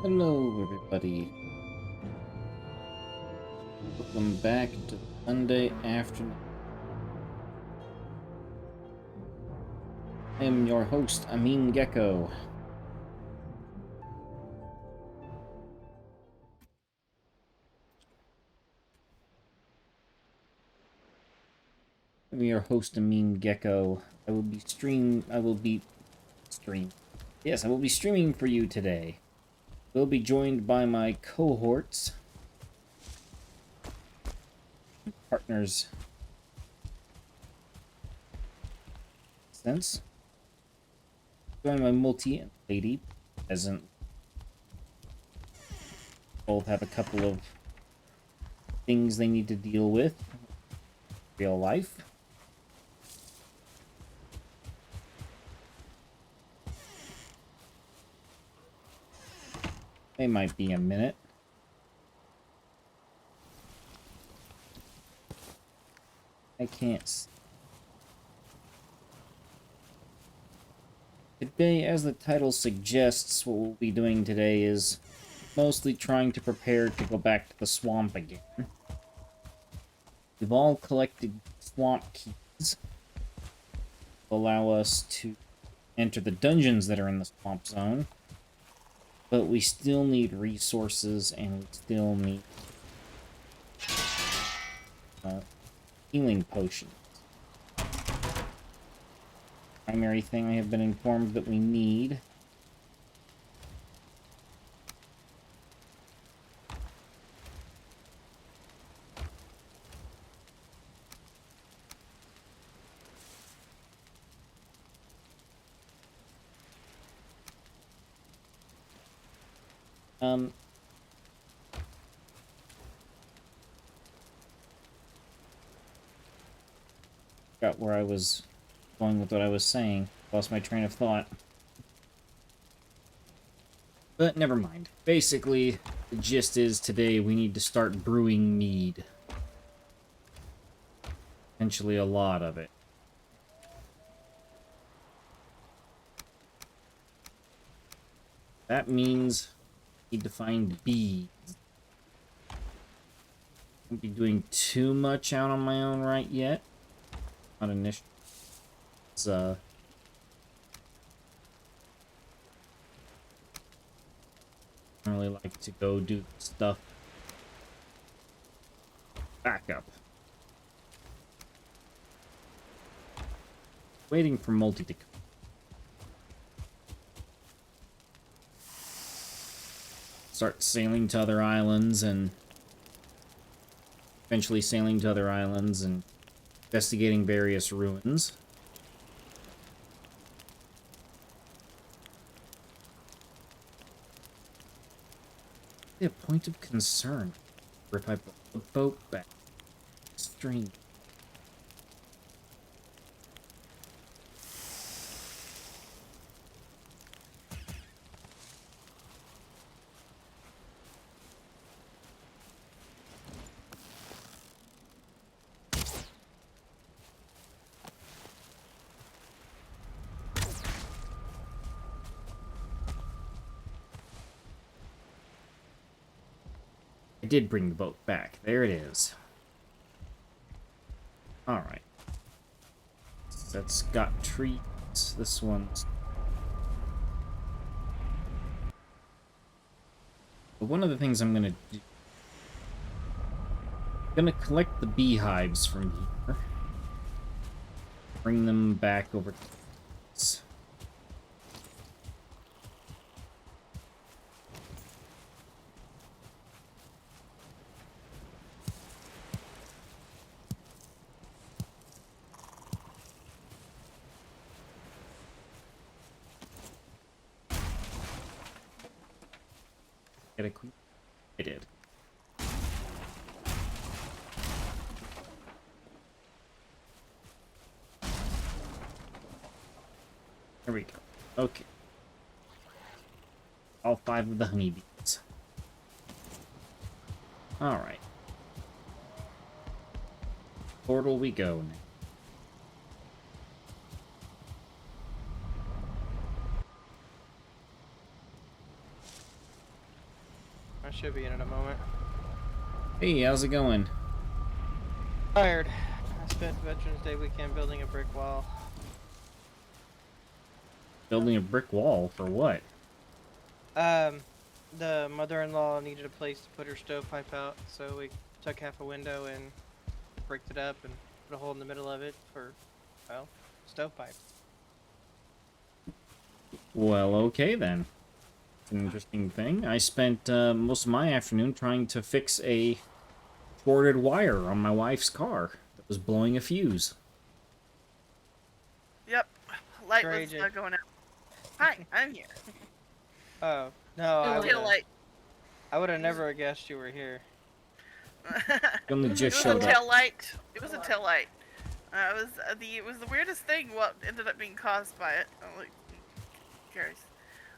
Hello, everybody. Welcome back to Monday afternoon. I am your host, Amin Gecko. I'm your host, Amin Gecko. I will be Yes, I will be streaming for you today. We'll be joined by my cohorts, partners. Sense. Joined by Multi and Lady Peasant. Both have a couple of things they need to deal with in real life. They might be a minute. I can't see. Today, as the title suggests, what we'll be doing today is mostly trying to prepare to go back to the swamp again. We've all collected swamp keys to allow us to enter the dungeons that are in the swamp zone, but we still need resources and we still need healing potions. Primary thing I have been informed that we need got where I was going with what I was saying. Lost my train of thought. But never mind. Basically, the gist is today we need to start brewing mead. Potentially a lot of it. That means we need to find bees. Won't be doing too much out on my own right yet. Not initially. I really like to go do stuff. Back up. Waiting for Multi to come. Start sailing to other islands and eventually sailing to other islands and investigating various ruins. A point of concern for if I brought the boat back. Strange. I did bring the boat back. There it is. Alright. That's got trees. This one's... But one of the things I'm gonna do... I'm gonna collect the beehives from here. Bring them back over to this. Get a queen? I did. There we go. Okay. All 5 of the honeybees. Alright. Portal we go now. I should be in a moment. Hey, how's it going? Tired. I spent Veterans Day weekend building a brick wall. Building a brick wall for what? Um, the mother-in-law needed a place to put her stovepipe out, so we took half a window and bricked it up and put a hole in the middle of it for, well, stovepipe. Well, okay then. It's an interesting thing. I spent most of my afternoon trying to fix a shorted wire on my wife's car that was blowing a fuse. Yep. Light Sure, was AJ. going out. Hi, I'm here. Oh, no, Tail light. I would have never guessed you were here. Only It just was showed a up. tail light. It was a tail light. It was the weirdest thing. What ended up being caused by it? Oh, like, curious.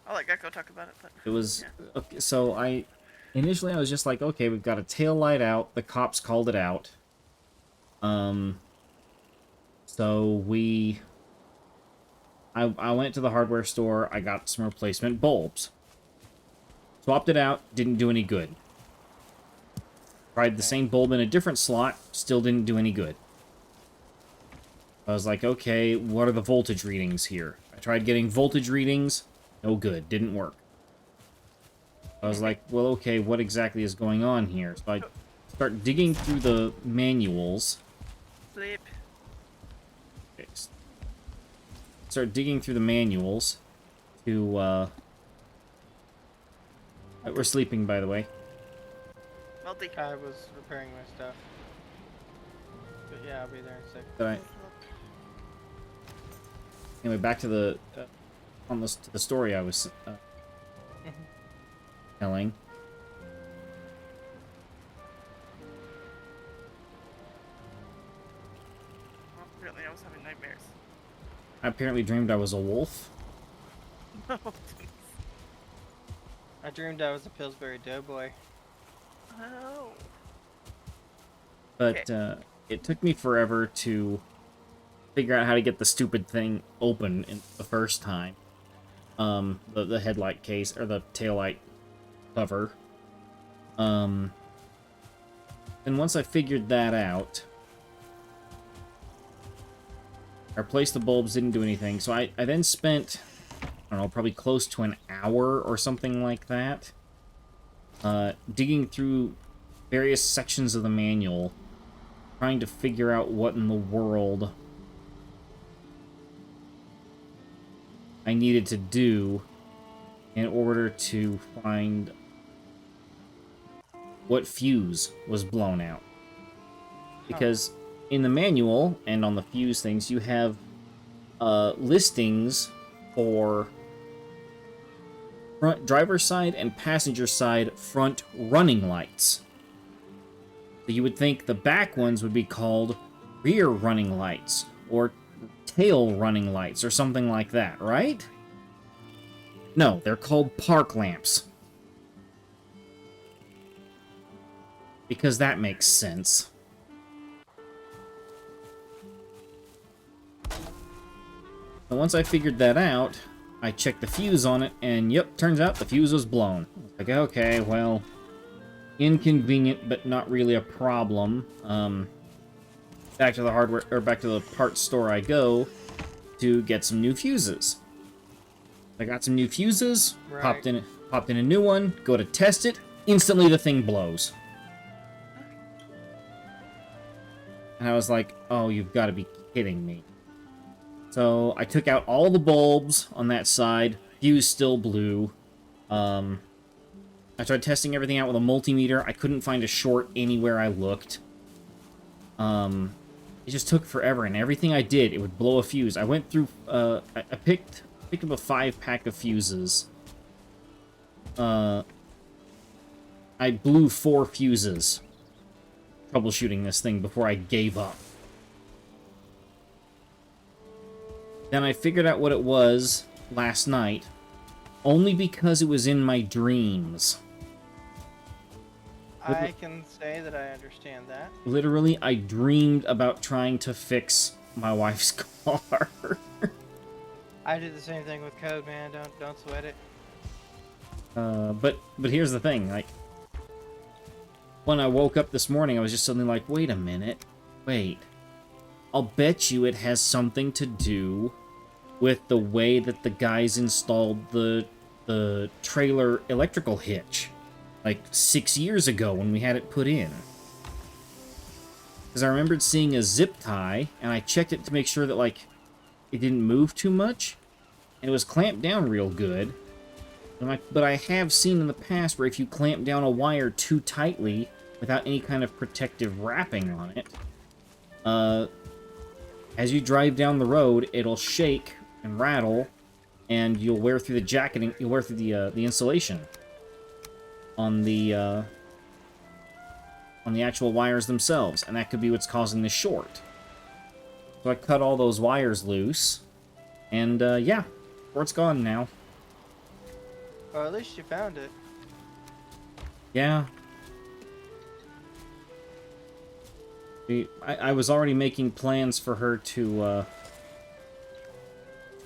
I'll let Gecko talk about it. But It was yeah. okay, so initially I was just like, okay, we've got a tail light out. The cops called it out. So I went to the hardware store. I got some replacement bulbs. Swapped it out. Didn't do any good. Tried the same bulb in a different slot. Still didn't do any good. I was like, okay, what are the voltage readings here? I tried getting voltage readings. No good. Didn't work. I was like, well, okay, what exactly is going on here? So I start digging through the manuals. Sleep. Okay, start digging through the manuals to, we're sleeping, by the way. Multi. I was repairing my stuff. But yeah, I'll be there in a sec. But anyway, back to the, almost to the story I was, telling. Well, apparently I was having nightmares. I apparently dreamed I was a wolf. Oh, I dreamed I was a Pillsbury Doughboy. oh. But it took me forever to figure out how to get the stupid thing open in the first time. The headlight case, or the taillight cover. And once I figured that out, I replaced the bulbs, didn't do anything. So I then spent, I don't know, probably close to an hour or something like that, digging through various sections of the manual, trying to figure out what in the world I needed to do in order to find what fuse was blown out. Because in the manual and on the fuse things, you have listings for front driver side and passenger side front running lights. So you would think the back ones would be called rear running lights or tail running lights or something like that, right? No, they're called park lamps. Because that makes sense. But once I figured that out, I checked the fuse on it, and yep, turns out the fuse was blown. Like, okay, well, inconvenient, but not really a problem. Back to the hardware, or back to the parts store I go to get some new fuses. I got some new fuses, Right. popped in a new one, go to test it, instantly the thing blows. And I was like, oh, you've got to be kidding me. So I took out all the bulbs on that side, fuse still blew. I tried testing everything out with a multimeter. I couldn't find a short anywhere I looked. It just took forever, and everything I did, it would blow a fuse. I went through, I picked up a 5-pack of fuses. I blew 4 fuses troubleshooting this thing before I gave up. Then I figured out what it was last night, only because it was in my dreams. I can say that I understand that. Literally, I dreamed about trying to fix my wife's car. I did the same thing with code, man. Don't sweat it. But here's the thing, like, when I woke up this morning, I was just suddenly like, wait a minute. Wait. I'll bet you it has something to do with the way that the guys installed the trailer electrical hitch. Like 6 years ago when we had it put in. Because I remembered seeing a zip tie, and I checked it to make sure that, like, it didn't move too much. And it was clamped down real good. But I have seen in the past where if you clamp down a wire too tightly without any kind of protective wrapping on it, as you drive down the road, it'll shake and rattle, and you'll wear through the jacketing, you'll wear through the insulation on the actual wires themselves, and that could be what's causing the short. So I cut all those wires loose, and yeah, short's gone now. Well, at least you found it. Yeah. I was already making plans for her to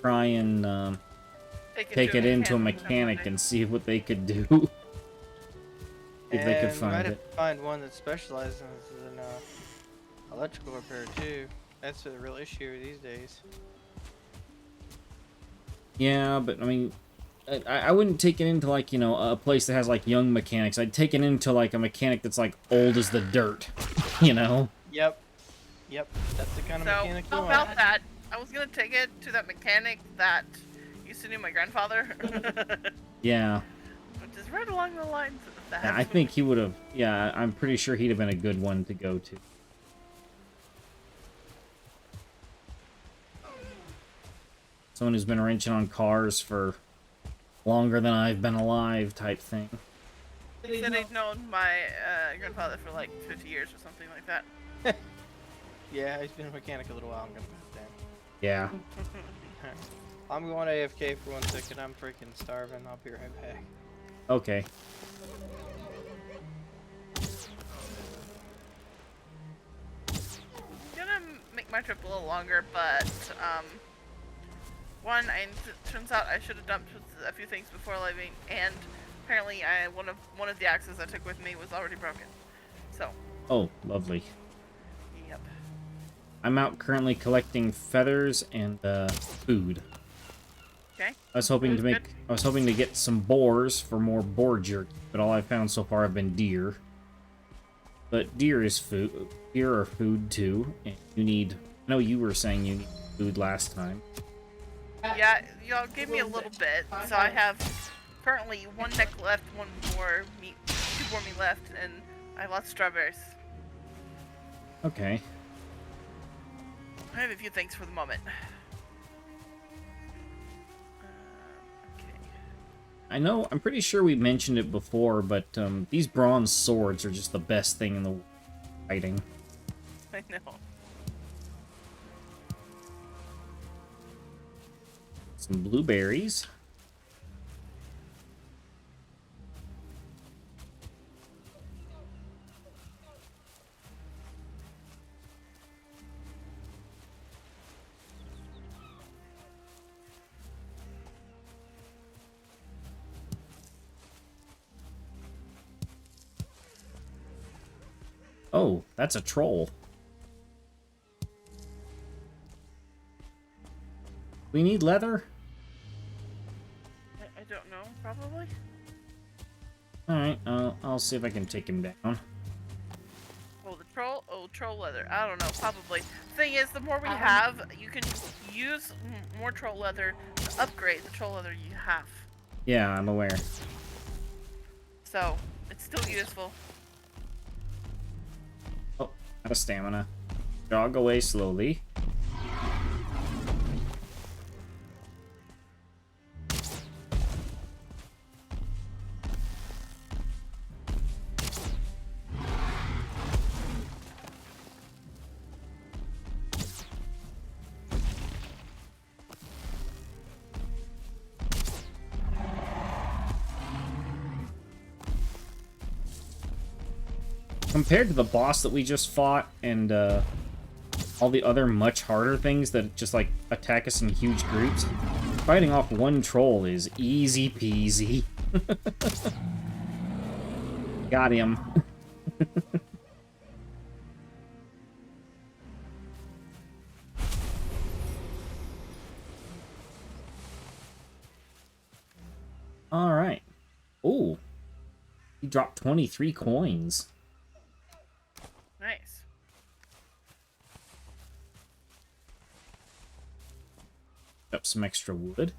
try and take it into a mechanic and see what they could do. If they could find you might have it. to find one that specializes in electrical repair too. That's a real issue these days. Yeah, but I mean, I wouldn't take it into, like, you know, a place that has, like, young mechanics. I'd take it into, like, a mechanic that's, like, old as the dirt, you know? Yep. That's the kind of mechanic you want. About that, I was gonna take it to that mechanic that used to know my grandfather. Yeah. Which is right along the lines of that. Yeah, I think he would have... Yeah, I'm pretty sure he'd have been a good one to go to. Someone who's been wrenching on cars for longer than I've been alive type thing. He said he'd known my grandfather for like 50 years or something like that. Yeah, he's been a mechanic a little while. I'm gonna put that down. Yeah. I'm going AFK for 1 second. I'm freaking starving. I'll be right back. Okay. I'm gonna make my trip a little longer, but one, it turns out I should have dumped a few things before leaving, and apparently one of the axes I took with me was already broken. So. Oh, lovely. Yep. I'm out currently collecting feathers and food. Okay. I was hoping to get some boars for more boar jerky, but all I've found so far have been deer. But deer is food. Deer are food too, and you need... I know you were saying you need food last time. Yeah, y'all gave me a little bit, so I have currently 1 neck left, 2 more meat left, and I have lots of strawberries. Okay. I have a few things for the moment. Okay. I know, I'm pretty sure we mentioned it before, but these bronze swords are just the best thing in the world fighting. I know. Some blueberries. Oh, that's a troll. We need leather? I don't know, probably. Alright, I'll see if I can take him down. Oh, the troll? Oh, troll leather. I don't know, probably. Thing is, the more we have, you can use more troll leather to upgrade the troll leather you have. Yeah, I'm aware. So, it's still useful. Oh, out of stamina. Jog away slowly. Compared to the boss that we just fought and all the other much harder things that just like attack us in huge groups, fighting off one troll is easy peasy. Got him. All right. Oh, he dropped 23 coins. Nice. Up some extra wood.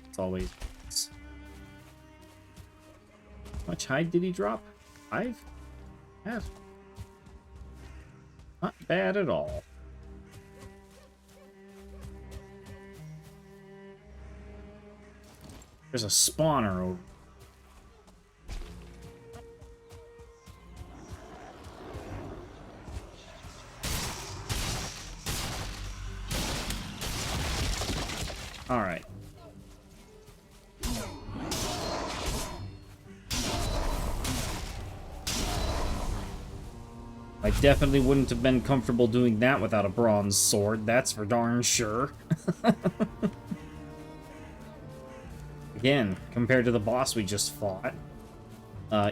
It's always nice. How much hide did he drop? 5? Yeah. Not bad at all. There's a spawner over. All right. I definitely wouldn't have been comfortable doing that without a bronze sword, that's for darn sure. Again, compared to the boss we just fought,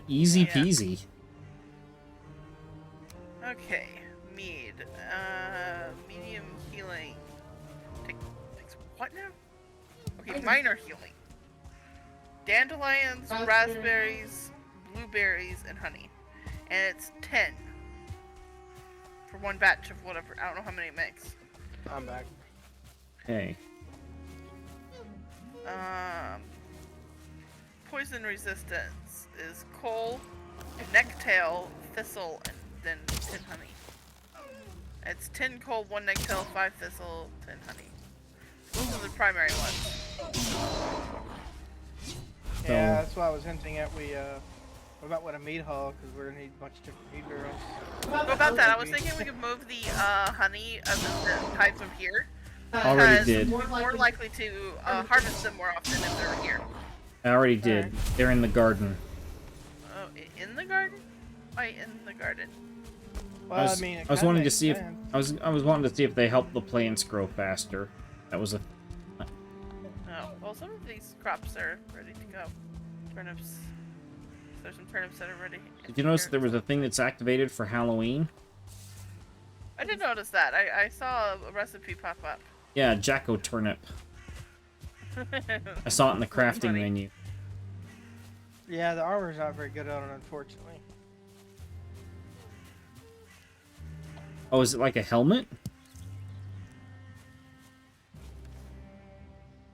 easy peasy. Okay, mead. Medium healing. Takes what now? Okay, minor healing. Dandelions, raspberries, blueberries, and honey. And it's 10. For one batch of whatever. I don't know how many it makes. I'm back. Okay. Poison resistance is coal, necktail, thistle, and then 10 honey. It's 10 coal, 1 necktail, 5 thistle, 10 honey. Those are the primary ones. Yeah, that's why I was hinting at about what a meat haul, because we're gonna need a bunch of different meat barrels. What about that? I was thinking we could move the honey of the types of here. Already because did. We're more likely to harvest them more often if they're here. I already did. They're in the garden. Oh, in the garden? Why in the garden? Well, I was wanting to see if I was wanting to see if they help the plants grow faster. That was a. Oh, well, some of these crops are ready to go. Turnips. There's some turnips that are ready. Did you notice there was a thing that's activated for Halloween? I did notice that. I saw a recipe pop up. Yeah, Jacko turnip. I saw it in the crafting menu. Yeah, the armor's not very good on it, unfortunately. Oh, is it like a helmet?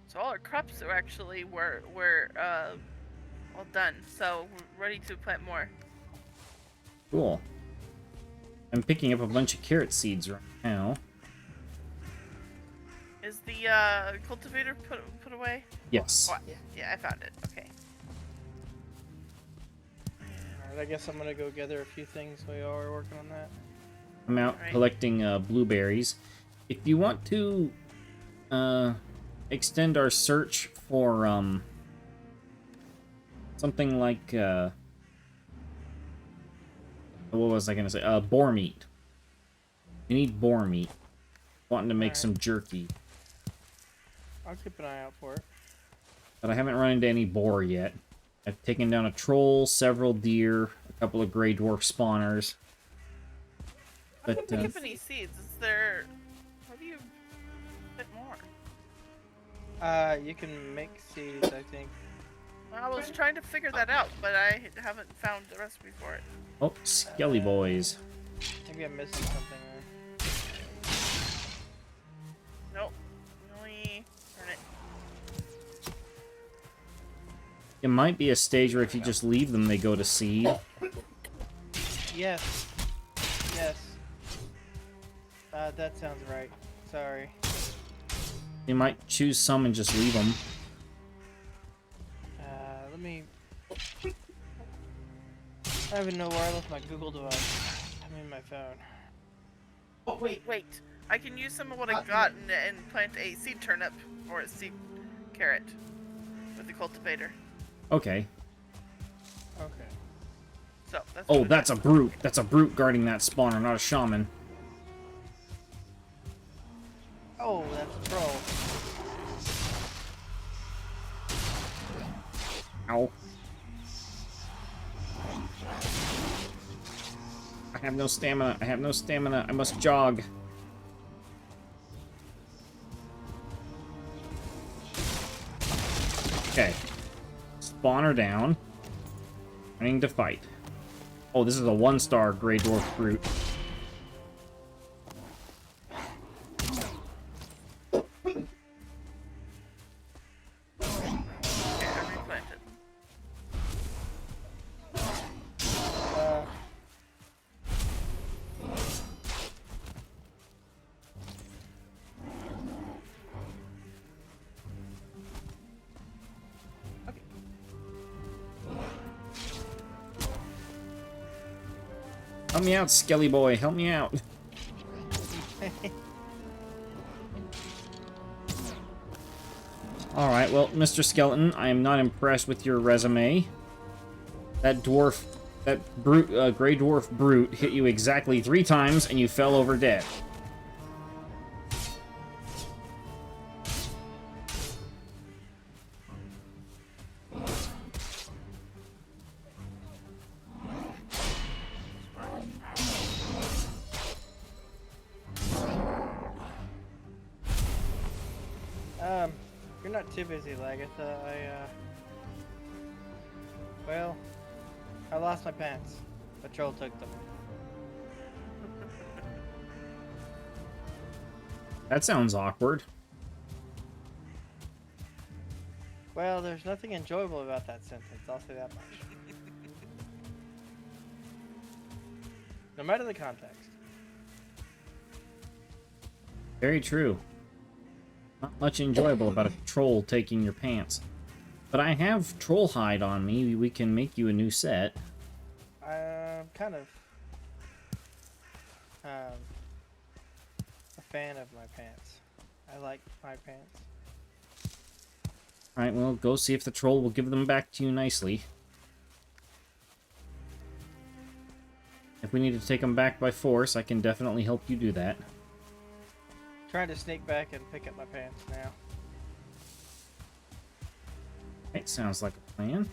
So all our crops are actually were all done. So we're ready to plant more. Cool. I'm picking up a bunch of carrot seeds right now. Is the cultivator put away? Yes. Oh, yeah, I found it. Okay. Alright, I guess I'm gonna go gather a few things while y'all are working on that. I'm out Right. collecting blueberries. If you want to extend our search for something like what was I gonna say? Boar meat. You need boar meat. Wanting to make Alright. some jerky, I'll keep an eye out for it. but I haven't run into any boar yet. I've taken down a troll, several deer, a couple of gray dwarf spawners. I But, didn't pick up any seeds. Is there? How do you fit more? You can make seeds, I think. I was trying to figure that out, but I haven't found the recipe for it. Oh, skelly boys. Maybe I'm missing something there. Nope. Only turn it. It might be a stage where if you just leave them, they go to seed. Yes. Yes. That sounds right. Sorry. You might choose some and just leave them. Let me... I don't even know where I left my Google device. I'm in my phone. Oh wait. I can use some of what I got and plant a seed turnip or a seed carrot with the cultivator. Okay. Okay. So that's. Oh, what that's a brute. That's a brute guarding that spawner, not a shaman. Oh, that's a troll. Ow. I have no stamina. I have no stamina. I must jog. Okay. Spawner down. Running to fight. Oh, this is a 1-star Grey Dwarf Brute. Okay, I replanted. Help me out, Skelly boy. Help me out. Alright, well, Mr. Skeleton, I am not impressed with your resume. That dwarf, that brute, Grey Dwarf Brute hit you exactly 3 times and you fell over dead. You're not too busy, Lagatha. Well, I lost my pants. The troll took them. That sounds awkward. Well, there's nothing enjoyable about that sentence, I'll say that much. No matter the context. Very true. Not much enjoyable about a troll taking your pants. But I have troll hide on me. We can make you a new set. I'm kind of a fan of my pants. I like my pants. Alright, well, go see if the troll will give them back to you nicely. If we need to take them back by force, I can definitely help you do that. Trying to sneak back and pick up my pants now. That sounds like a plan.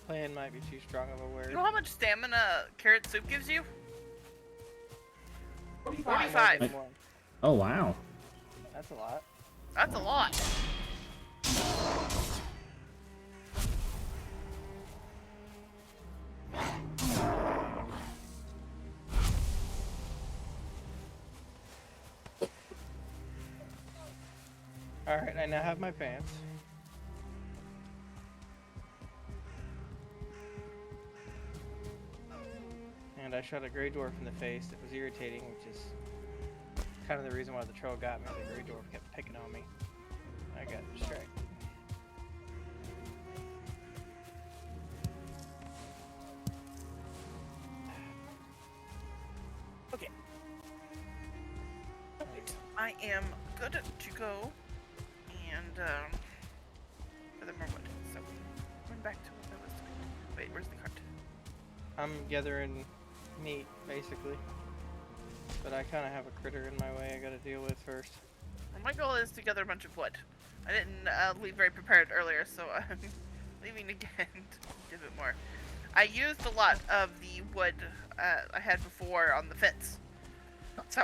Plan might be too strong of a word. You know how much stamina carrot soup gives you? 45. Like- Oh, wow. That's a lot. That's a lot. Alright, I now have my pants. And I shot a Grey Dwarf in the face that was irritating, which is kind of the reason why the troll got me. The Grey Dwarf kept picking on me. I got distracted. Okay. Alright, I am good to go. And, furthermore, what? So, going back to what I was doing. Wait, where's the cart? I'm gathering meat, basically. But I kind of have a critter in my way I gotta deal with first. Well, my goal is to gather a bunch of wood. I didn't leave very prepared earlier, so I'm leaving again to do a bit more. I used a lot of the wood I had before on the fence. So.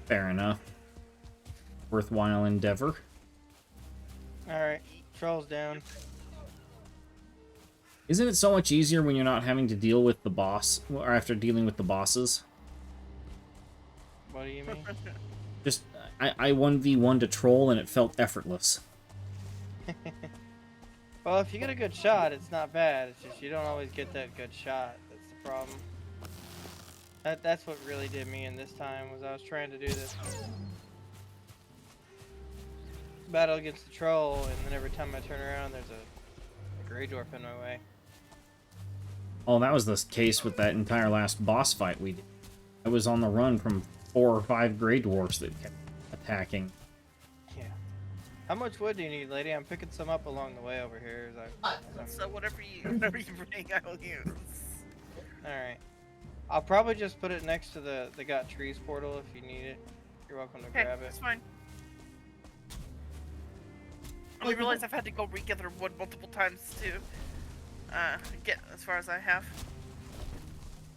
Fair enough. Worthwhile endeavor. Alright, troll's down. Isn't it so much easier when you're not having to deal with the boss, or after dealing with the bosses? What do you mean? Just, I 1v1 to troll and it felt effortless. Well, if you get a good shot, it's not bad. It's just you don't always get that good shot. That's the problem. That's what really did me in this time, was I was trying to do this battle against the troll, and then every time I turn around, there's a Grey Dwarf in my way. Oh, that was the case with that entire last boss fight we did. I was on the run from 4 or 5 Grey Dwarfs that kept attacking. Yeah. How much wood do you need, lady? I'm picking some up along the way over here. So whatever you bring, I will use. Alright. I'll probably just put it next to the Got Trees portal if you need it. You're welcome to Okay, grab it. that's fine. I realize I've had to go regather wood multiple times too. get as far as I have.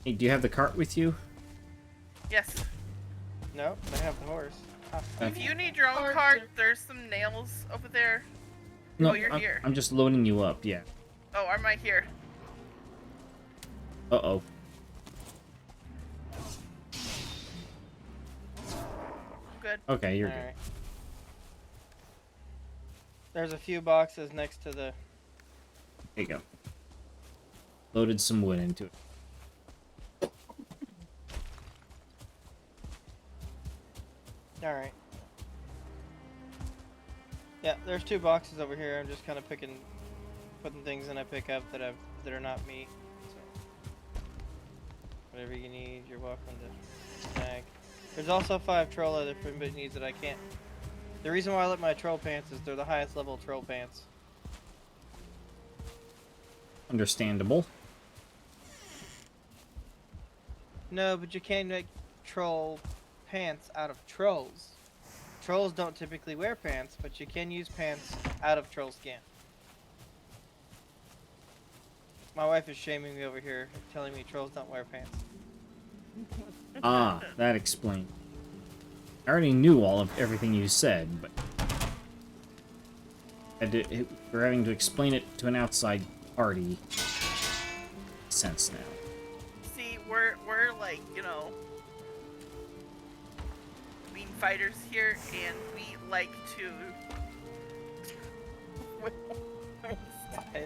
Hey, do you have the cart with you? Yes. Nope, I have the horse. Ah, If you need your own cart, there's some nails over there. No, Oh, you're here. I'm just loading you up, yeah. Oh, I'm right here. Uh-oh. Good. Okay, you're good. Alright. There's a few boxes next to the... There you go. Loaded some wood into it. Alright. Yeah, there's 2 boxes over here. I'm just kind of putting things in I pick up that are not meat. So, whatever you need, you're welcome to snag. There's also 5 troll leather if anybody needs it. I can't. The reason why I let my troll pants is they're the highest level troll pants. Understandable. No, but you can make troll pants out of trolls. Trolls don't typically wear pants, but you can use pants out of troll skin. My wife is shaming me over here, telling me trolls don't wear pants. Ah, that explains. I already knew everything you said, but we're having to explain it to an outside party. Makes sense now. See, we're like, you know, being fighters here, and we like to.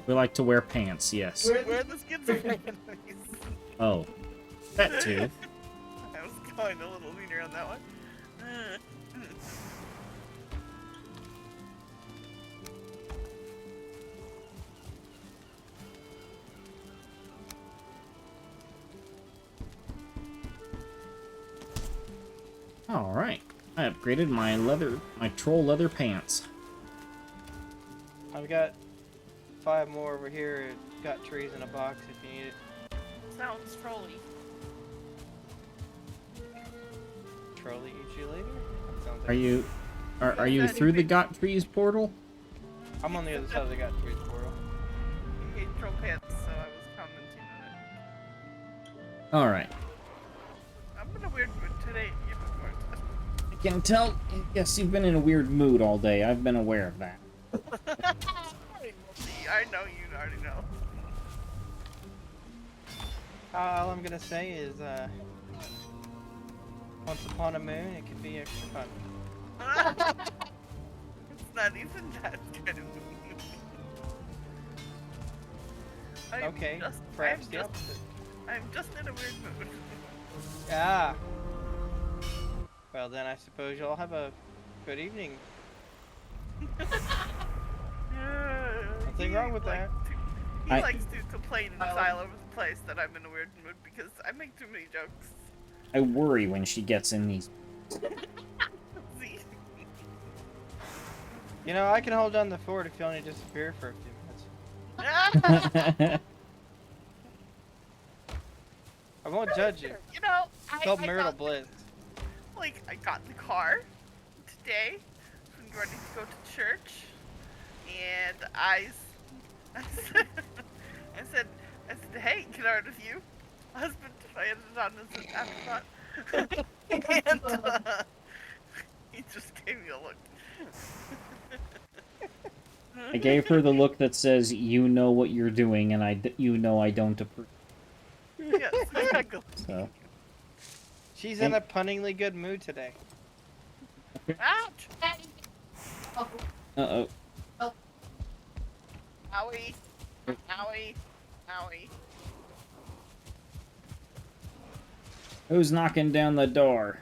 We like to wear pants, yes. Wear the skins of our enemies. Oh, that too. I was going a little leaner on that one. All right, I upgraded my troll leather pants. I've got 5 more over here. Got trees in a box if you need it. Sounds trolly. Trolley eat you later? That sounds like Are you through the Got Trees portal? I'm on the other side of the got trees portal. You hate troll pants, so I was commenting on it. All right. I'm in a weird mood today. You know, I can tell. Yes, you've been in a weird mood all day. I've been aware of that. See, I know you already know. All I'm gonna say is, once upon a moon, it could be extra fun. It's not even that good. Okay, perhaps the opposite. I'm just in a weird mood. Ah. Well then, I suppose you'll have a good evening. Nothing wrong with that. He likes to complain and sigh all over the place that I'm in a weird mood because I make too many jokes. I worry when she gets in these. See? You know, I can hold down the fort if you only disappear for a few minutes. I won't judge you. You know, It's called marital bliss. Like, I got in the car today, I'm ready to go to church, and I said, hey, can I ride with you? Husband, I ended on as an afterthought. And he just gave me a look. I gave her the look that says, "You know what you're doing, and you know I don't approve." Yes, exactly. So. She's in a punningly good mood today. Ouch! Uh-oh. Owie. Owie. Owie. Who's knocking down the door?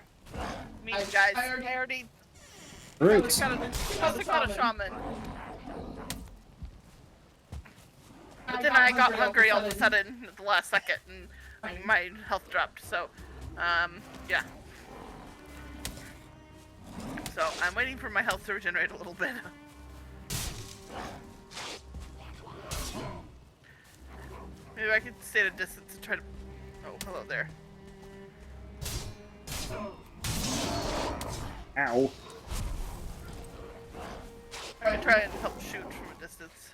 Me, guys. I already... Brutes. I was got a shaman. But then I got hungry all of a sudden at the last second, and my health dropped, so, yeah. So, I'm waiting for my health to regenerate a little bit. Maybe I could stay at a distance and try to... Oh, hello there. Ow. I can try and help shoot from a distance.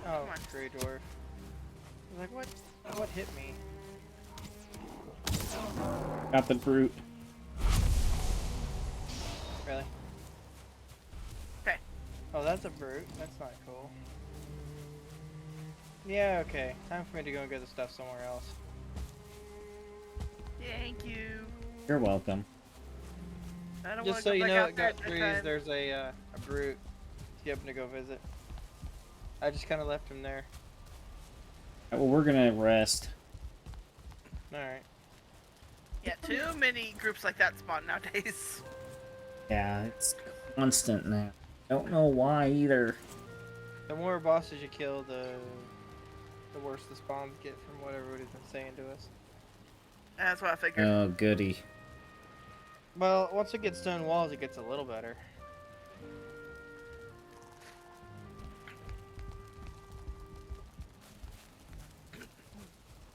Oh, on. Grey Dwarf. I was like, what? What hit me? Got the brute. Really? Okay. Oh, that's a brute. That's not cool. Yeah, okay. Time for me to go and get the stuff somewhere else. Thank you. You're welcome. I don't Just want so to go you back know, out it there got at that trees. time. There's a brute. If you happen to go visit. I just kind of left him there. Well, we're gonna rest. Alright. Yeah, too many groups like that spawn nowadays. Yeah, it's constant now. Don't know why either. The more bosses you kill, the worse the spawns get from what everybody's been saying to us. That's what I figured. Oh, goody. Well, once it gets stone walls, it gets a little better.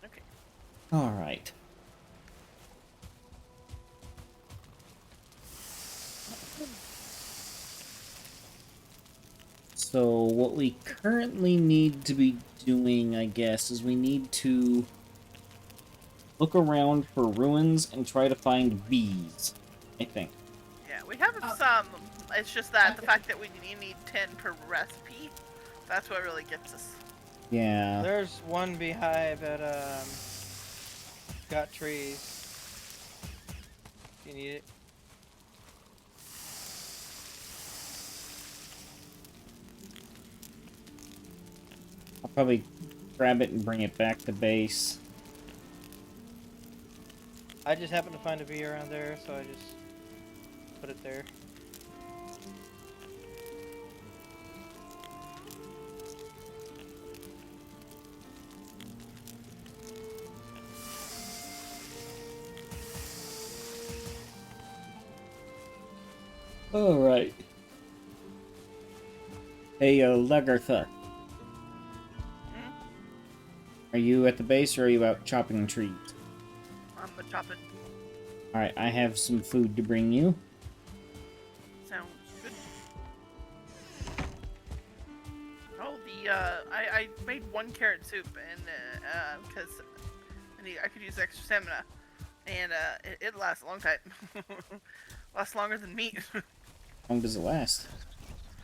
Okay. All right. So what we currently need to be doing, I guess, is we need to look around for ruins and try to find bees, I think. Yeah, we have some. It's just that the fact that we need 10 per recipe, that's what really gets us. Yeah. There's one beehive at got trees. You need it. I'll probably grab it and bring it back to base. I just happened to find a bee around there, so I just put it there. All right. Hey, Lagartha. Are you at the base or are you out chopping trees? I'm gonna chop it. Alright, I have some food to bring you. Sounds good. Oh, I made 1 carrot soup and because I could use extra stamina, and it lasts a long time. Lasts longer than meat. How long does it last?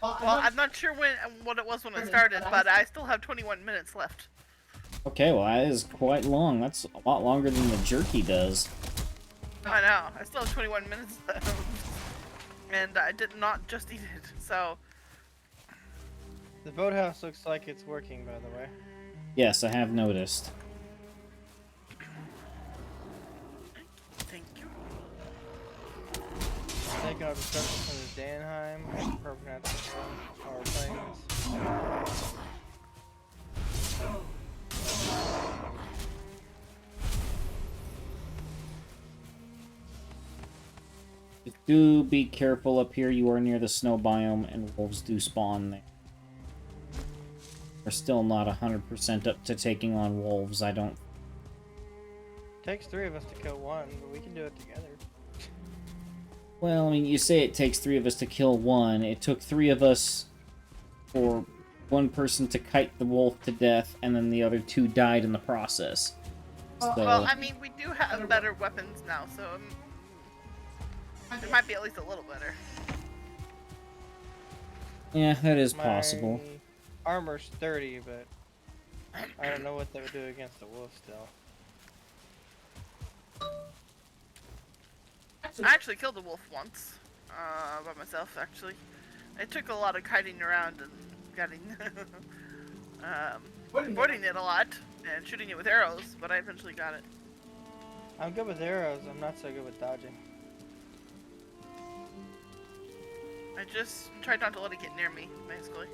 Well, I'm not sure what it was when I started, but I still have 21 minutes left. Okay, well that is quite long. That's a lot longer than the jerky does. I know. I still have 21 minutes left. And I did not just eat it, so... The boathouse looks like it's working, by the way. Yes, I have noticed. Thank you. Taking out destruction from the Danheim. Perfect power planes. Just do be careful up here. You are near the snow biome, and wolves do spawn there. We're still not 100% up to taking on wolves, I don't... Takes 3 of us to kill one, but we can do it together. Well, I mean, you say it takes 3 of us to kill one. It took 3 of us for one person to kite the wolf to death, and then the other 2 died in the process. So... Well, I mean, we do have better weapons now, so... it might be at least a little better. yeah, that is My possible. armor's 30, but I don't know what that would do against the wolf still. I actually killed a wolf once. By myself, actually. It took a lot of kiting around and getting... avoiding it a lot, and shooting it with arrows, but I eventually got it. I'm good with arrows, I'm not so good with dodging. I just tried not to let it get near me, basically.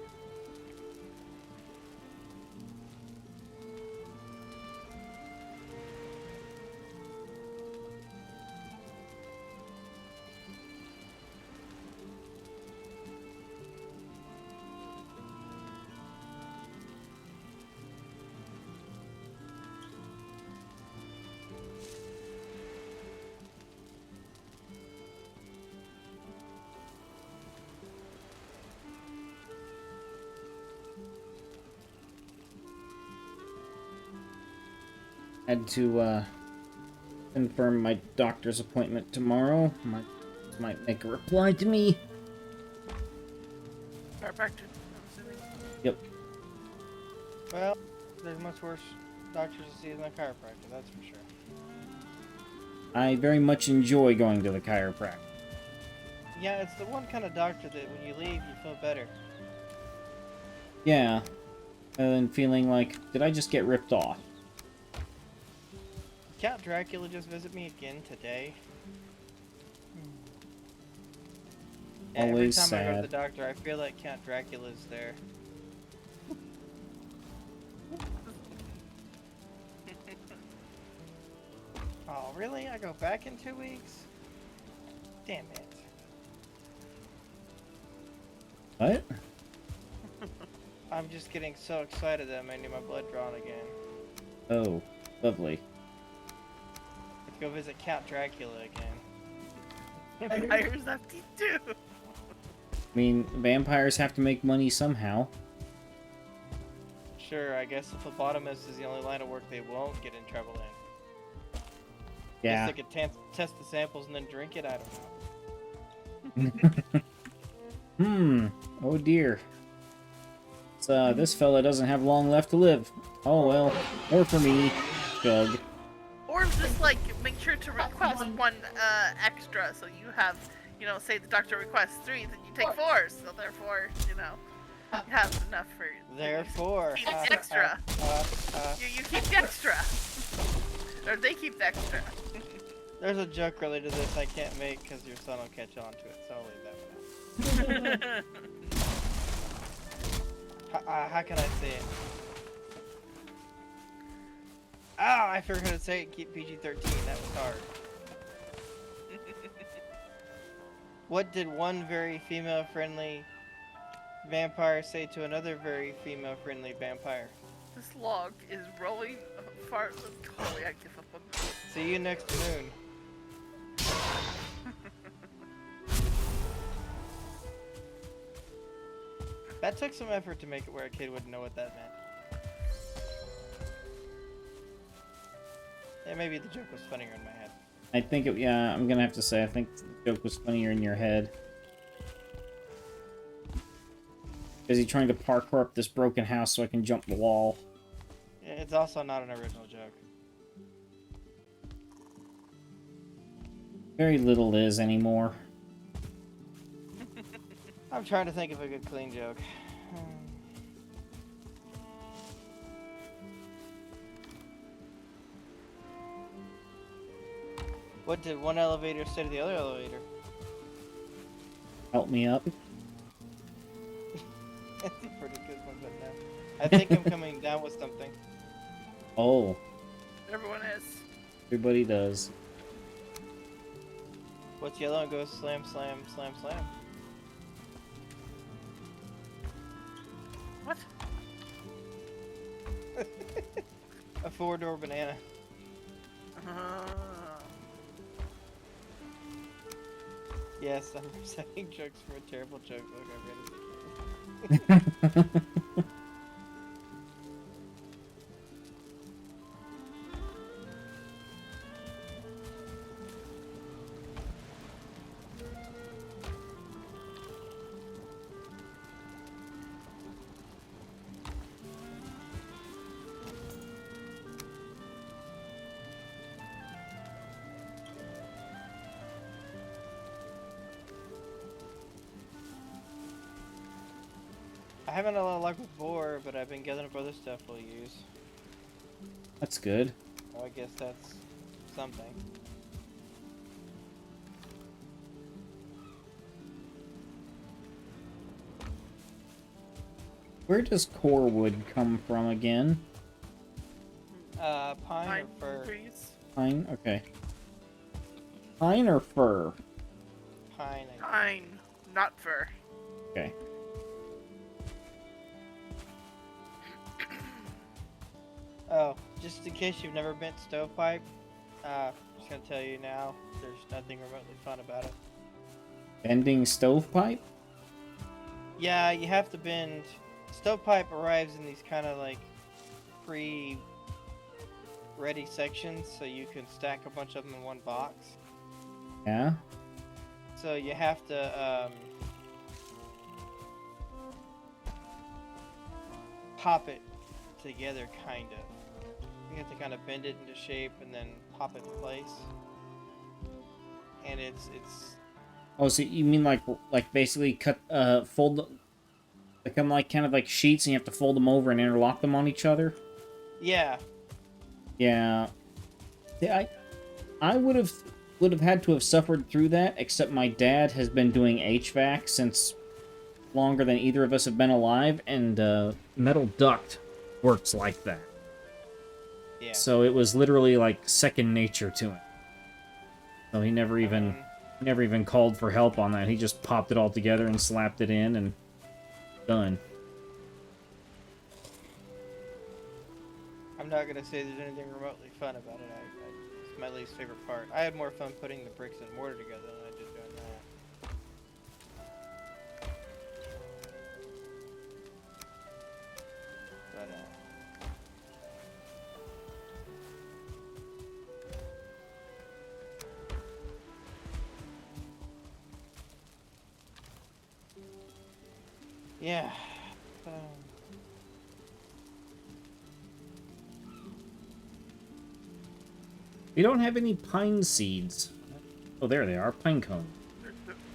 Had to confirm my doctor's appointment tomorrow. Might make a reply to me. Chiropractor, I'm assuming. Yep. Well, there's much worse doctors to see than a chiropractor, that's for sure. I very much enjoy going to the chiropractor. Yeah, it's the one kind of doctor that when you leave, you feel better. Yeah. And then feeling like, did I just get ripped off? Count Dracula just visit me again today. Yeah, Always every time I go to sad. the doctor, I feel like Count Dracula's there. Oh, really? I go back in 2 weeks? Damn it. What? I'm just getting so excited that I may need my blood drawn again. Oh, lovely. Let's go visit Count Dracula again. Vampires have teeth too. I mean, vampires have to make money somehow. Sure, I guess if phlebotomist is the only line of work they won't get in trouble in. Yeah. Guess they could test the samples and then drink it, I don't know. Oh dear. This fella doesn't have long left to live. Oh well. More for me. Chug. Or just like make sure to request one extra, so you have, you know, say the doctor requests 3, then you take 4, so therefore, you know, you have enough for. Therefore, Keep the extra. You keep the extra, or they keep the extra. there's a joke related to this I can't make because your son will catch on to it, so I'll leave that one out. How can I say it? Oh, I forgot to say it. Keep PG-13. That was hard. What did one very female-friendly vampire say to another very female-friendly vampire? This log is rolling far. Holy, I give up on this. See you next moon. That took some effort to make it where a kid wouldn't know what that meant. Yeah, maybe the joke was funnier in my head. I think it, yeah, I'm gonna have to say, I think the joke was funnier in your head. Is he trying to parkour up this broken house so I can jump the wall? Yeah, it's also not an original joke. Very little is anymore. I'm trying to think of a good clean joke. What did one elevator say to the other elevator? Help me up. That's a pretty good one, but no. I think I'm coming down with something. Oh, Everyone is. everybody does. What's yellow and goes slam, slam, slam, slam? What? A 4-door banana. Yes, I'm reciting jokes from a terrible joke book I read as a kid. I haven't had a lot of luck with boar, but I've been gathering up other stuff we'll use. That's good. So I guess that's something. Where does core wood come from again? Pine or fir? Trees. Pine? Okay. Pine or fir? Pine. I Pine, not fur. Okay. Oh, just in case you've never bent stovepipe, just gonna tell you now, there's nothing remotely fun about it. Bending stovepipe? Yeah, you have to bend. Stovepipe arrives in these kind of like ready sections so you can stack a bunch of them in one box. Yeah? So you have to pop it together, kind of. You have to kind of bend it into shape and then pop it in place. And it's Oh, so you mean like basically fold, become like kind of like sheets and you have to fold them over and interlock them on each other? yeah. Yeah. Yeah, I would have had to have suffered through that, except my dad has been doing HVAC since longer than either of us have been alive, and metal duct works like that. Yeah. So it was literally like second nature to him. So he never even called for help on that. He just popped it all together and slapped it in and done. I'm not gonna say there's anything remotely fun about it. It's my least favorite part. I had more fun putting the bricks and mortar together than I did doing that. But yeah. We don't have any pine seeds. Oh, there they are, pine cones.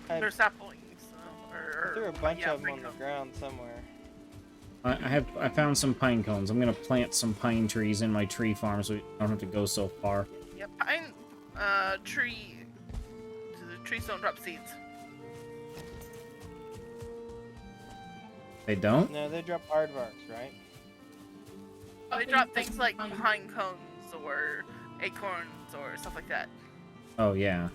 They're saplings. I threw a bunch of them on the ground somewhere. I found some pine cones. I'm gonna plant some pine trees in my tree farm so we don't have to go so far. Yep, pine tree. The trees don't drop seeds. They don't? No, they drop aardvarks, right? They drop things like pine cones or acorns or stuff like that. Oh, yeah.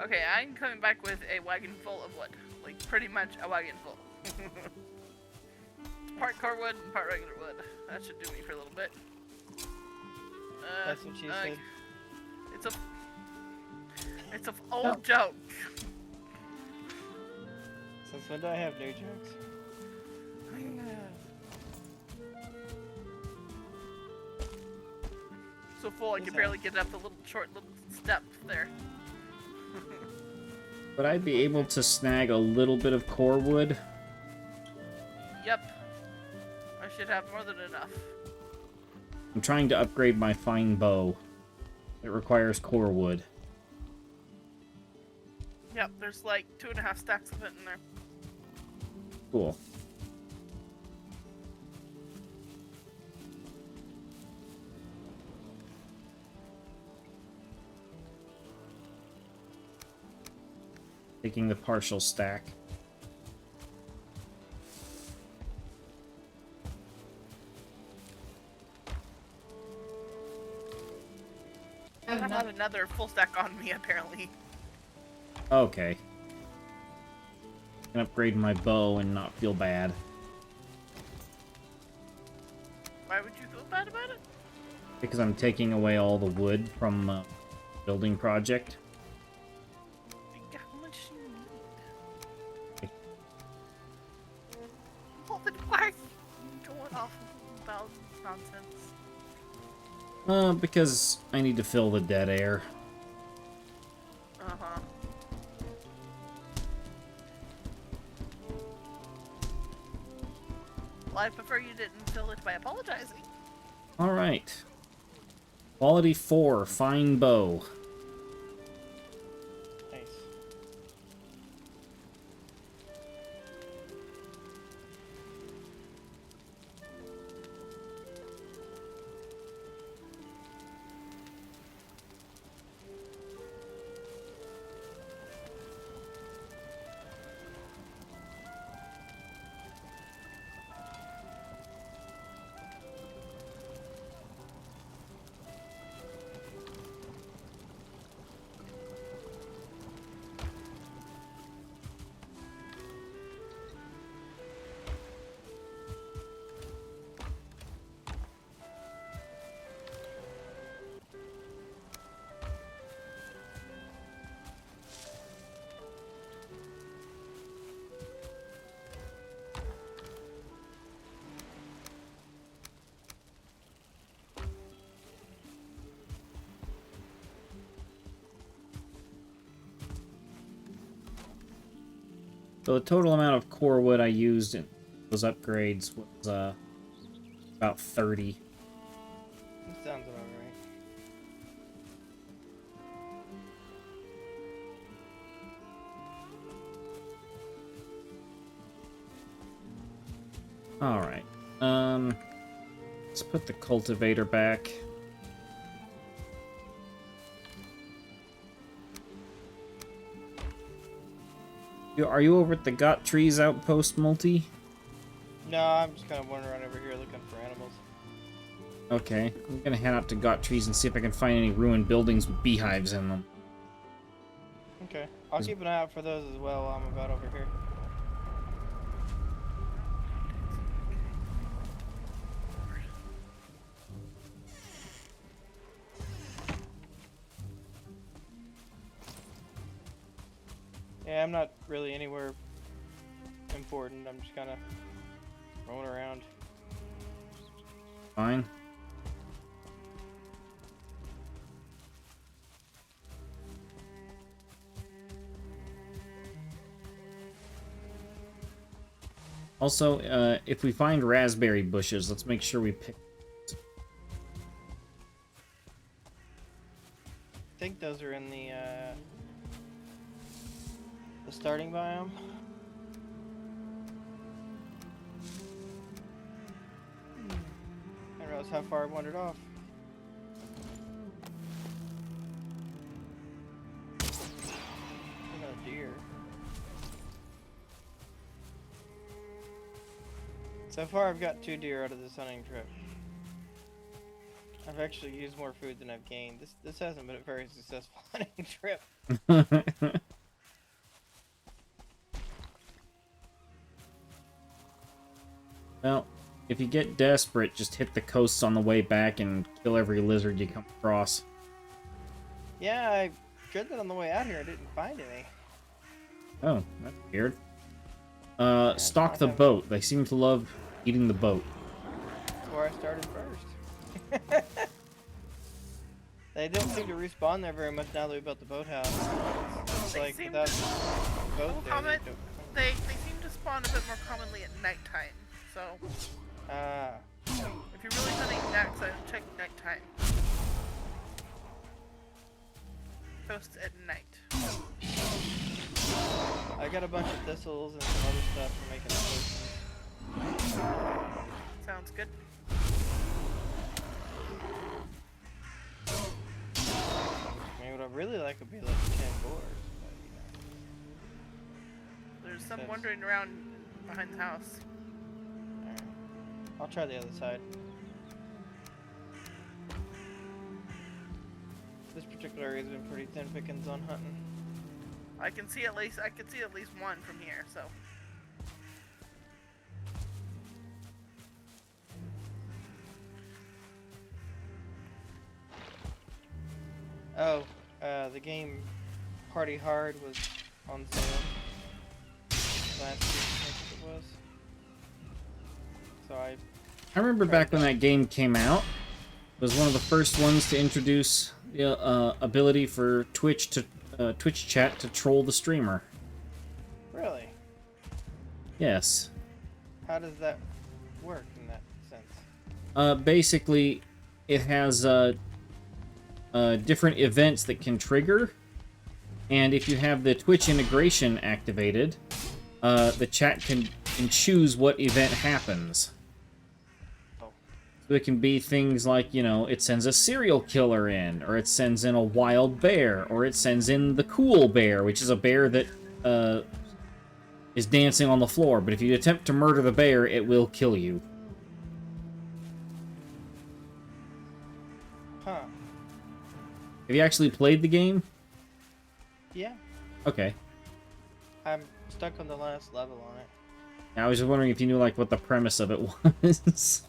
Okay, I'm coming back with a wagon full of wood. Like, pretty much a wagon full. Part core wood and part regular wood. That should do me for a little bit. That's what she said. It's an old joke. Since when do I have new jokes? So full I can barely get up the little short little step there. But I'd be able to snag a little bit of core wood. Yep. I should have more than enough. I'm trying to upgrade my fine bow. It requires core wood. Yep, there's like 2.5 stacks of it in there. Cool. Taking the partial stack. I have another full stack on me, apparently. Okay. I can upgrade my bow and not feel bad. Why would you feel bad about it? Because I'm taking away all the wood from building project. How much do you need? Well, then why are you going off about nonsense? Because I need to fill the dead air. Uh-huh. Well, I prefer you didn't fill it by apologizing. Alright. Quality 4, fine bow. Nice. So the total amount of core wood I used in those upgrades was about 30. That sounds about right. Alright. Let's put the cultivator back. Are you over at the Got Trees Outpost, Multi? No, I'm just kind of wandering around over here looking for animals. Okay. I'm gonna head out to Got Trees and see if I can find any ruined buildings with beehives in them. Okay. I'll keep an eye out for those as well while I'm about over here. Yeah, I'm not really anywhere important. I'm just kind of rolling around. Fine. Also, if we find raspberry bushes, let's make sure we pick. I think those are in the starting biome. I realize how far I wandered off. I got a deer. So far, I've got 2 deer out of this hunting trip. I've actually used more food than I've gained. This hasn't been a very successful hunting trip. Well, if you get desperate, just hit the coasts on the way back and kill every lizard you come across. Yeah, I tried that on the way out here. I didn't find any. Oh, that's weird. Stalk I the have- boat. They seem to love eating the boat. That's where I started first. They don't seem to respawn there very much now that we built the boathouse. It's They like seem without to- the boat there, comment- they don't. They seem to spawn a bit more commonly at nighttime. So if you're really hunting necks, I would check nighttime. Post at night. I got a bunch of thistles and some other stuff for making potions. Sounds good. I mean, what I really like would be like 10 boars, but you know. There's some That's- wandering around behind the house. Alright. I'll try the other side. This particular area has been pretty thin pickings on hunting. I can see at least one from here. So Oh, the game Party Hard was on sale last week, I think it was. So I remember back when that game came out. It was one of the first ones to introduce the ability for Twitch chat to troll the streamer. really, Yes. how does that work in that sense? Basically, it has different events that can trigger, and if you have the Twitch integration activated, the chat can choose what event happens. Oh. So it can be things like, you know, it sends a serial killer in, or it sends in a wild bear, or it sends in the cool bear, which is a bear that is dancing on the floor. But if you attempt to murder the bear, it will kill you. Huh. Have you actually played the game? Yeah. Okay. I'm stuck on the last level on it. I was just wondering if you knew, like, what the premise of it was.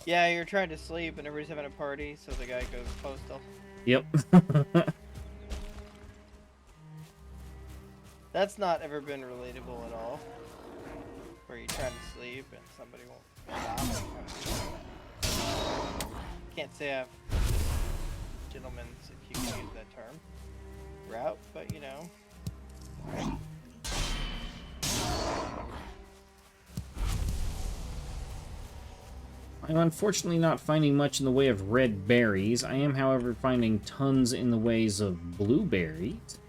Yeah, you're trying to sleep and everybody's having a party, so the guy goes postal. Yep. That's not ever been relatable at all. Where you're trying to sleep and somebody won't stop. Can't say I've gentleman's, if you can use that term, route, but you know. I'm unfortunately not finding much in the way of red berries. I am, however, finding tons in the ways of blueberries.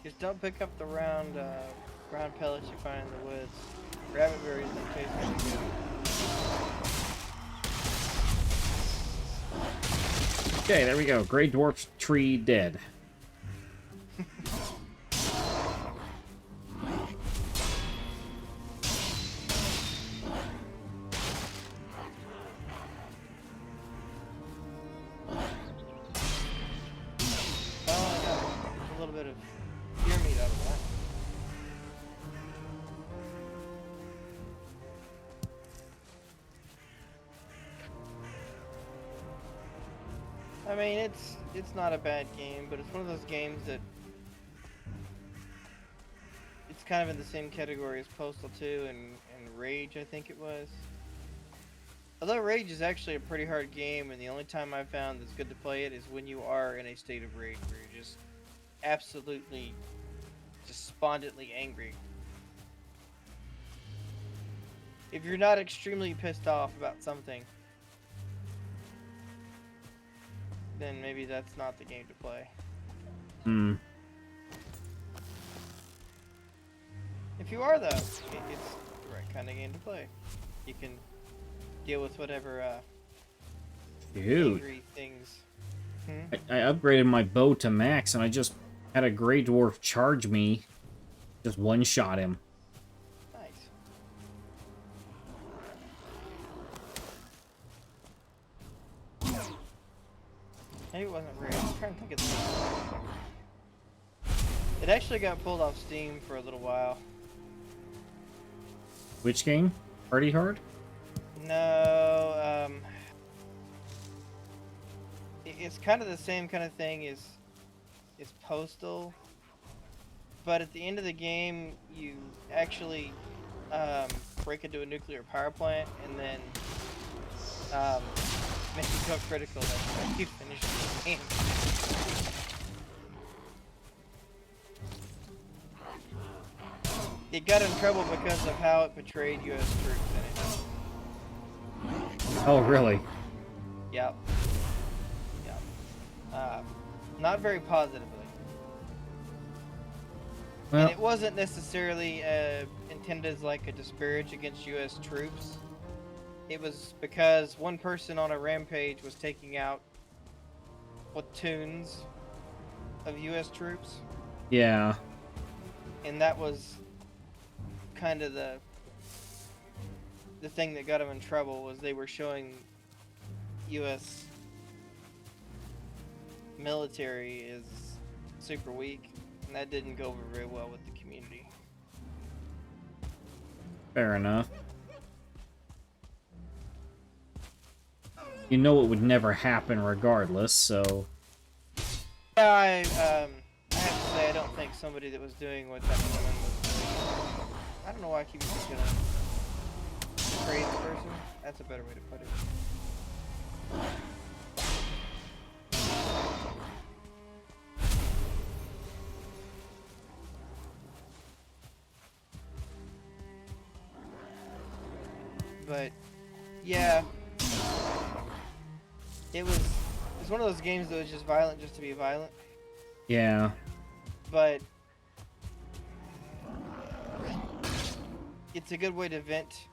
Just don't pick up the round pellets you find in the woods. Rabbit berries don't taste very good. Okay, there we go. Gray dwarf tree dead. Oh, I got a little bit of deer meat out of that. I mean, it's not a bad game, but it's one of those games that it's kind of in the same category as Postal 2 and Rage, I think it was. Although Rage is actually a pretty hard game, and the only time I've found that's good to play it is when you are in a state of rage, where you're just absolutely despondently angry. If you're not extremely pissed off about something, then maybe that's not the game to play. Hmm. If you are, though, it's the right kind of game to play. You can deal with whatever Dude. angry things. I upgraded my bow to max, and I just had a gray dwarf charge me. Just one-shot him. Nice. Maybe it wasn't Rage. I'm trying to think of the... It actually got pulled off Steam for a little while. Which game? Party Hard? No, it's kind of the same kind of thing as Postal, but at the end of the game, you actually break into a nuclear power plant and then make you go critical. That's how you finish the game. It got in trouble because of how it portrayed U.S. troops in it. Oh, really? Yep. Not very positively. Well, And it wasn't necessarily intended as like a disparage against U.S. troops. It was because one person on a rampage was taking out platoons of U.S. troops, yeah. and that was kind of the thing that got them in trouble. Was they were showing U.S. military is super weak, and that didn't go over very well with the community. Fair enough. You know it would never happen regardless, so... Yeah, I have to say, I don't think somebody that was doing what that woman was doing. I don't know why I keep thinking of crazy person. That's a better way to put it. But yeah, it's one of those games that was just violent just to be violent. Yeah. But it's a good way to vent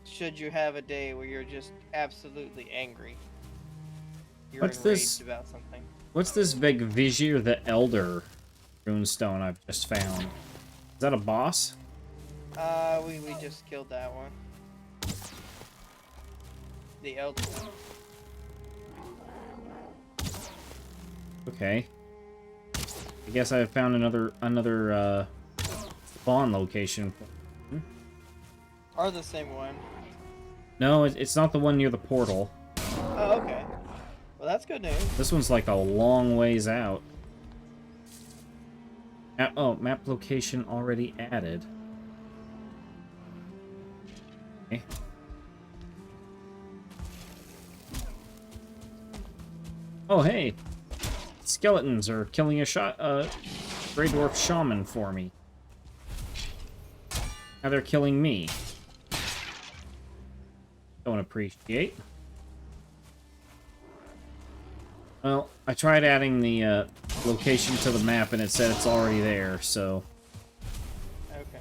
should you have a day where you're just absolutely angry. You're What's enraged this? about something. What's this Vegvizir the Elder runestone I've just found? Is that a boss? We just killed that one. The elder one. Okay. I guess I found another spawn location. Are the same one. No, it's not the one near the portal. Oh, okay. Well, that's good news. This one's like a long ways out. Oh, map location already added. Okay. Oh, hey! Skeletons are killing Grey Dwarf Shaman for me. Now they're killing me. Don't appreciate. Well, I tried adding the location to the map and it said it's already there, so... Okay.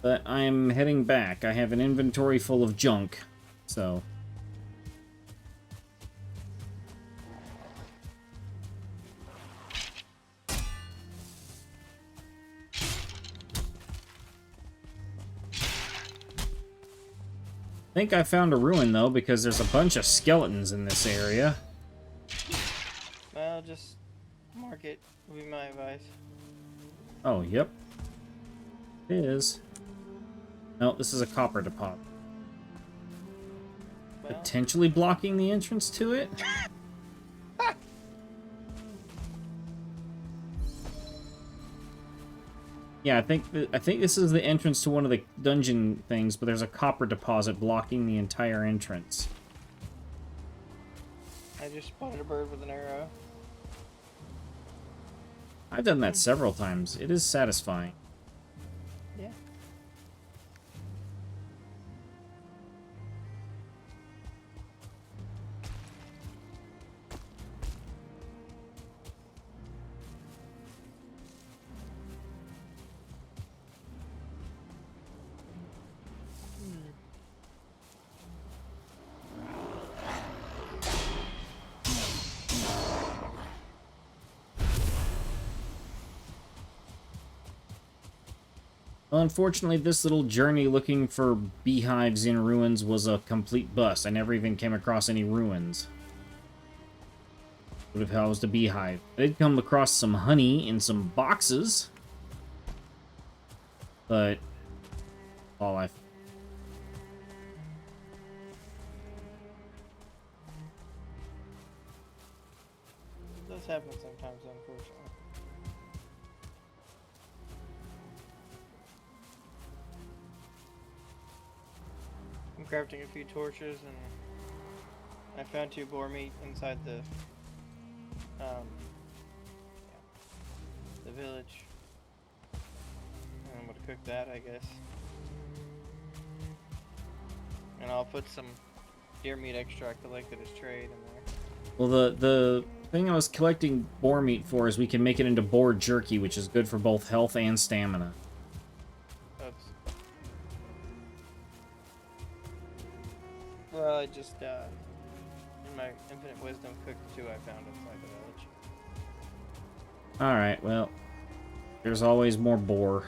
But I'm heading back. I have an inventory full of junk, so... I think I found a ruin, though, because there's a bunch of skeletons in this area. Well, just mark it. Would be my advice. Oh, yep. It is. No, this is a copper deposit. Well, Potentially blocking the entrance to it? Yeah, I think this is the entrance to one of the dungeon things, but there's a copper deposit blocking the entire entrance. I just spotted a bird with an arrow. I've done that several times. It is satisfying. Yeah. Well, unfortunately, this little journey looking for beehives in ruins was a complete bust. I never even came across any ruins. Would have housed a beehive. I did come across some honey in some boxes. But... all I... It does happen sometimes, unfortunately. I'm crafting a few torches, and I found 2 boar meat inside the village. And I'm gonna cook that, I guess. And I'll put some deer meat extract collected as trade in there. Well, the thing I was collecting boar meat for is we can make it into boar jerky, which is good for both health and stamina. Oops. Well, I just, in my infinite wisdom, cooked 2 I found inside the village. Alright, well, there's always more boar.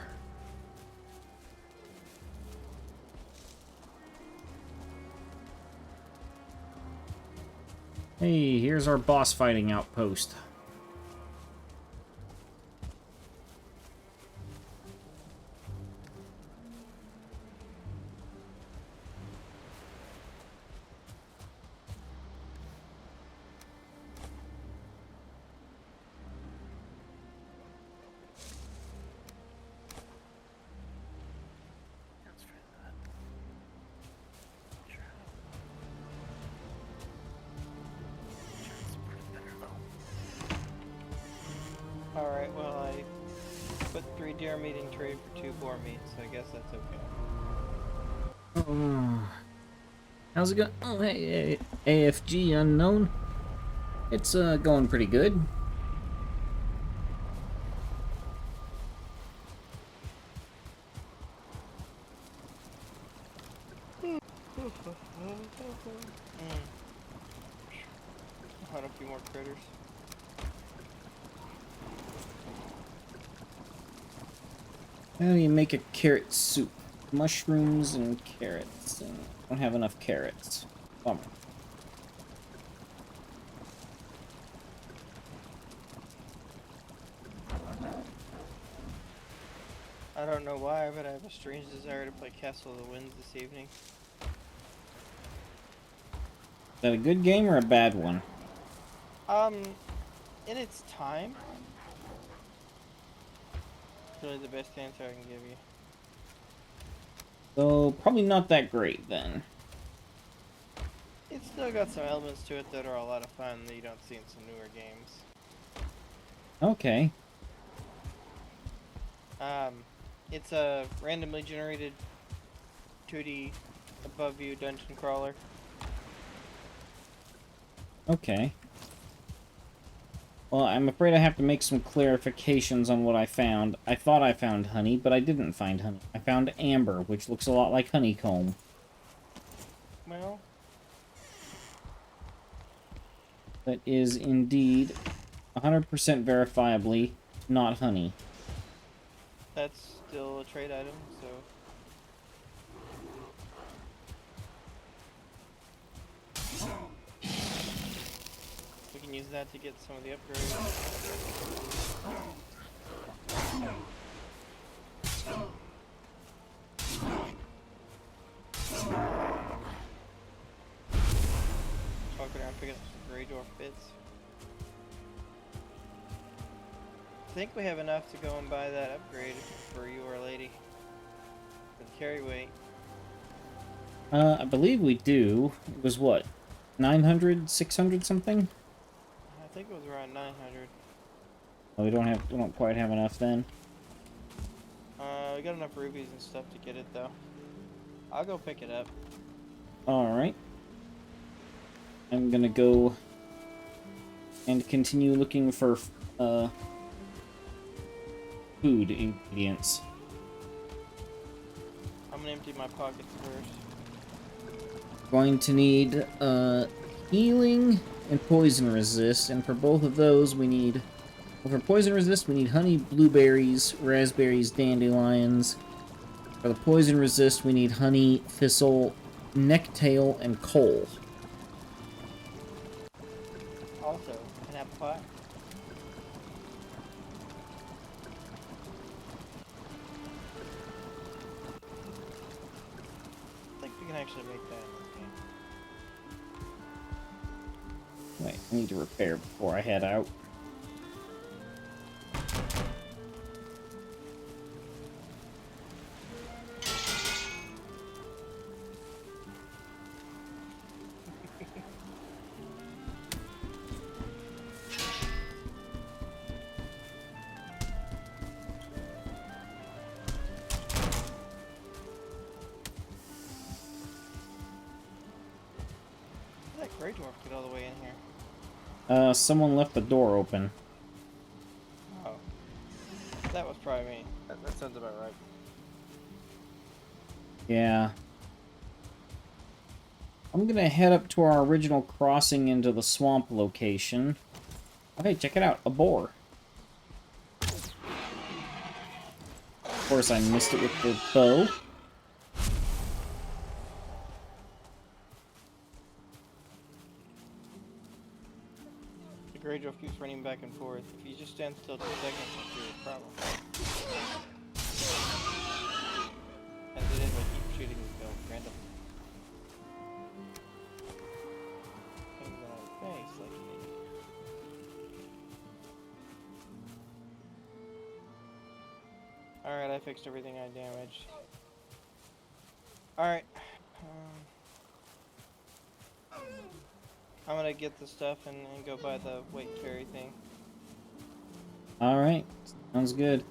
Hey, here's our boss fighting outpost. Transfer that. Sure. Transport is better though. Alright, well, I put 3 deer meat in trade for 2 boar meat, so I guess that's okay. Oh, how's it going? Oh, hey, AFG unknown. It's going pretty good. Hunt a few more critters. How do you make a carrot soup? Mushrooms and carrots. And I don't have enough carrots. Bummer. I don't know why, but I have a strange desire to play Castle of the Winds this evening. Is that a good game or a bad one? In its time, it's really the best answer I can give you. So, probably not that great then. It's still got some elements to it that are a lot of fun that you don't see in some newer games. Okay. It's a randomly generated 2D above view dungeon crawler. Okay. Well, I'm afraid I have to make some clarifications on what I found. I thought I found honey, but I didn't find honey. I found amber, which looks a lot like honeycomb. Well, That is indeed 100% verifiably not honey. that's still a trade item, so. We can use that to get some of the upgrades. Walk around picking up some Grey Dwarf bits. I think we have enough to go and buy that upgrade for you, Our Lady. For the carry weight. I believe we do. It was what? 900, 600 something? I think it was around 900. Oh, we don't quite have enough then. We got enough rubies and stuff to get it though. I'll go pick it up. Alright. I'm gonna go and continue looking for, food ingredients. I'm gonna empty my pockets first. Going to need, healing and poison resist, and for both of those we need... Well, for poison resist, we need honey, blueberries, raspberries, dandelions. For the poison resist, we need honey, thistle, necktail, and coal. Also, an apple pie. I think we can actually make that. Okay. Wait, I need to repair before I head out. How did that Grey Dwarf get all the way in here? Someone left the door open. Oh. That was probably me. That sounds about right. Yeah. I'm gonna head up to our original crossing into the swamp location. Oh, hey, check it out. A boar. Of course, I missed it with the bow. The Grey Dwarf keeps running back and forth. If you just stand still 2 seconds, it's your problem. As it is, I keep shooting the bill randomly. Things on his face like an idiot. Alright, I fixed everything I damaged. Alright. I'm gonna get the stuff and go buy the weight carry thing. Alright, sounds good.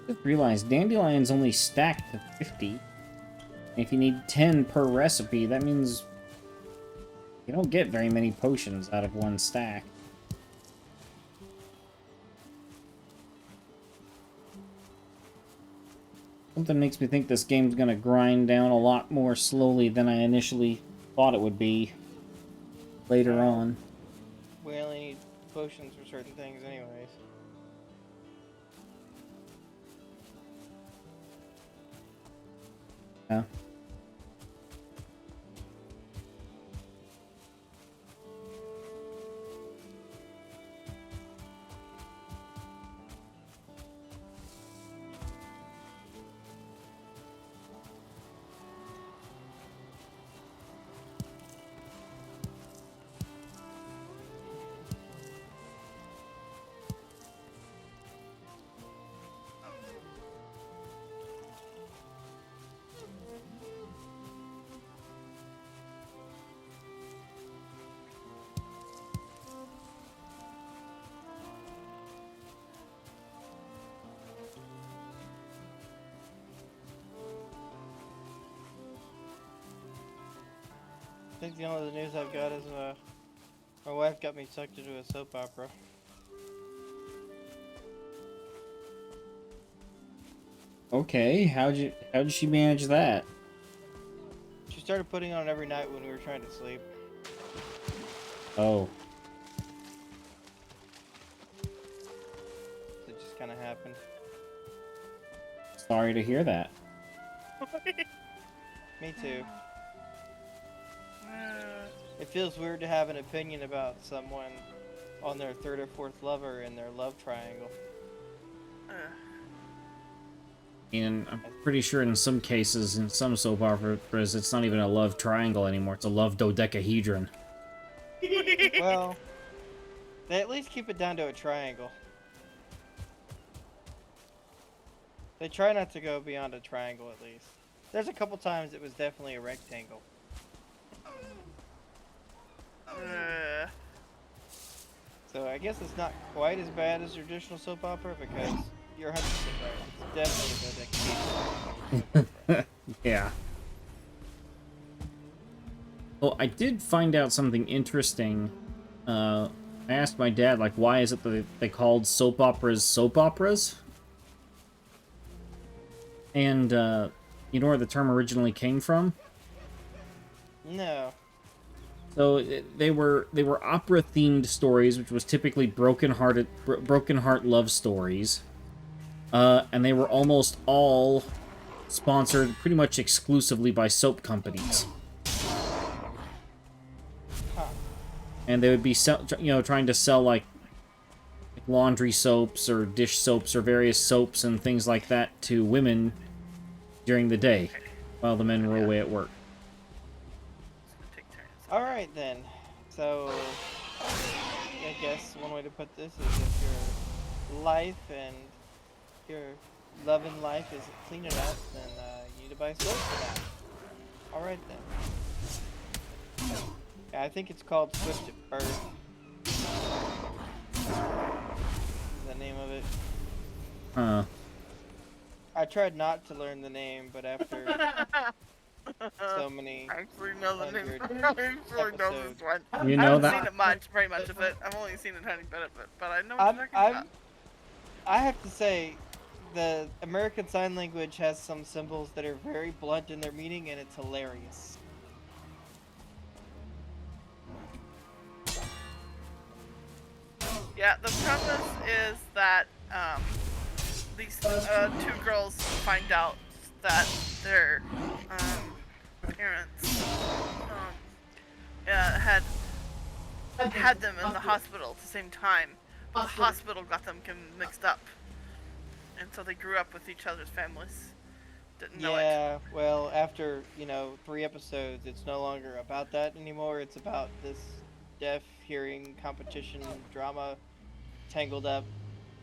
Just realized dandelions only stack to 50. If you need 10 per recipe, that means you don't get very many potions out of one stack. Something makes me think this game's gonna grind down a lot more slowly than I initially thought it would be later on. We only need potions for certain things anyways. Yeah. I think the only other news I've got is my wife got me sucked into a soap opera. Okay, how'd she manage that? She started putting on every night when we were trying to sleep. Oh. It just kind of happened. Sorry to hear that. Me too. It feels weird to have an opinion about someone on their third or fourth lover in their love triangle. And I'm pretty sure in some cases, in some soap operas, it's not even a love triangle anymore. It's a love dodecahedron. Well, they at least keep it down to a triangle. They try not to go beyond a triangle at least. There's a couple times it was definitely a rectangle. So I guess it's not quite as bad as traditional soap opera because you're 100% right. It's definitely a dodecahedron. Yeah. Well, I did find out something interesting. I asked my dad, like, why is it that they called soap operas? And, you know where the term originally came from? No. So they were opera-themed stories, which was typically broken heart love stories, and they were almost all sponsored pretty much exclusively by soap companies. Huh. And they would be trying to sell like laundry soaps or dish soaps or various soaps and things like that to women during the day, while the men were away at work. Alright then. So, I guess one way to put this is if your life and your love in life is clean enough, then you need to buy soap for that. Alright then. Yeah, I think it's called Swift at Birth. Is the name of it. Huh. I tried not to learn the name, but after so many I actually know the name. hundred I actually know this episodes. one. You I know haven't that? seen it much, very much of it. I've only seen a tiny bit of it, but I know what you're talking about. I have to say, the American Sign Language has some symbols that are very blunt in their meaning, and it's hilarious. Yeah, the premise is that these two girls find out that their parents had them in the hospital at the same time, but the hospital got them mixed up, and so they grew up with each other's families. Didn't know it. Yeah, well, after, 3 episodes, it's no longer about that anymore. It's about this deaf hearing competition drama, tangled up,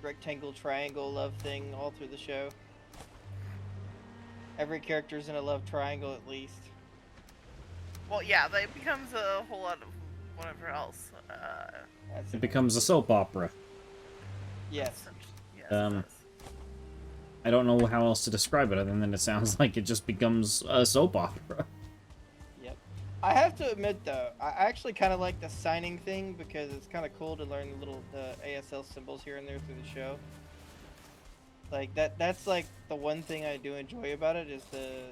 rectangle triangle love thing all through the show. Every character's in a love triangle at least. Well, yeah, it becomes a whole lot of whatever else. That's It becomes a soap opera. Yes. Yes, Um, it does. I don't know how else to describe it other than it sounds like it just becomes a soap opera. Yep. I have to admit though, I actually kind of like the signing thing because it's kind of cool to learn the little ASL symbols here and there through the show. Like that's like the one thing I do enjoy about it is the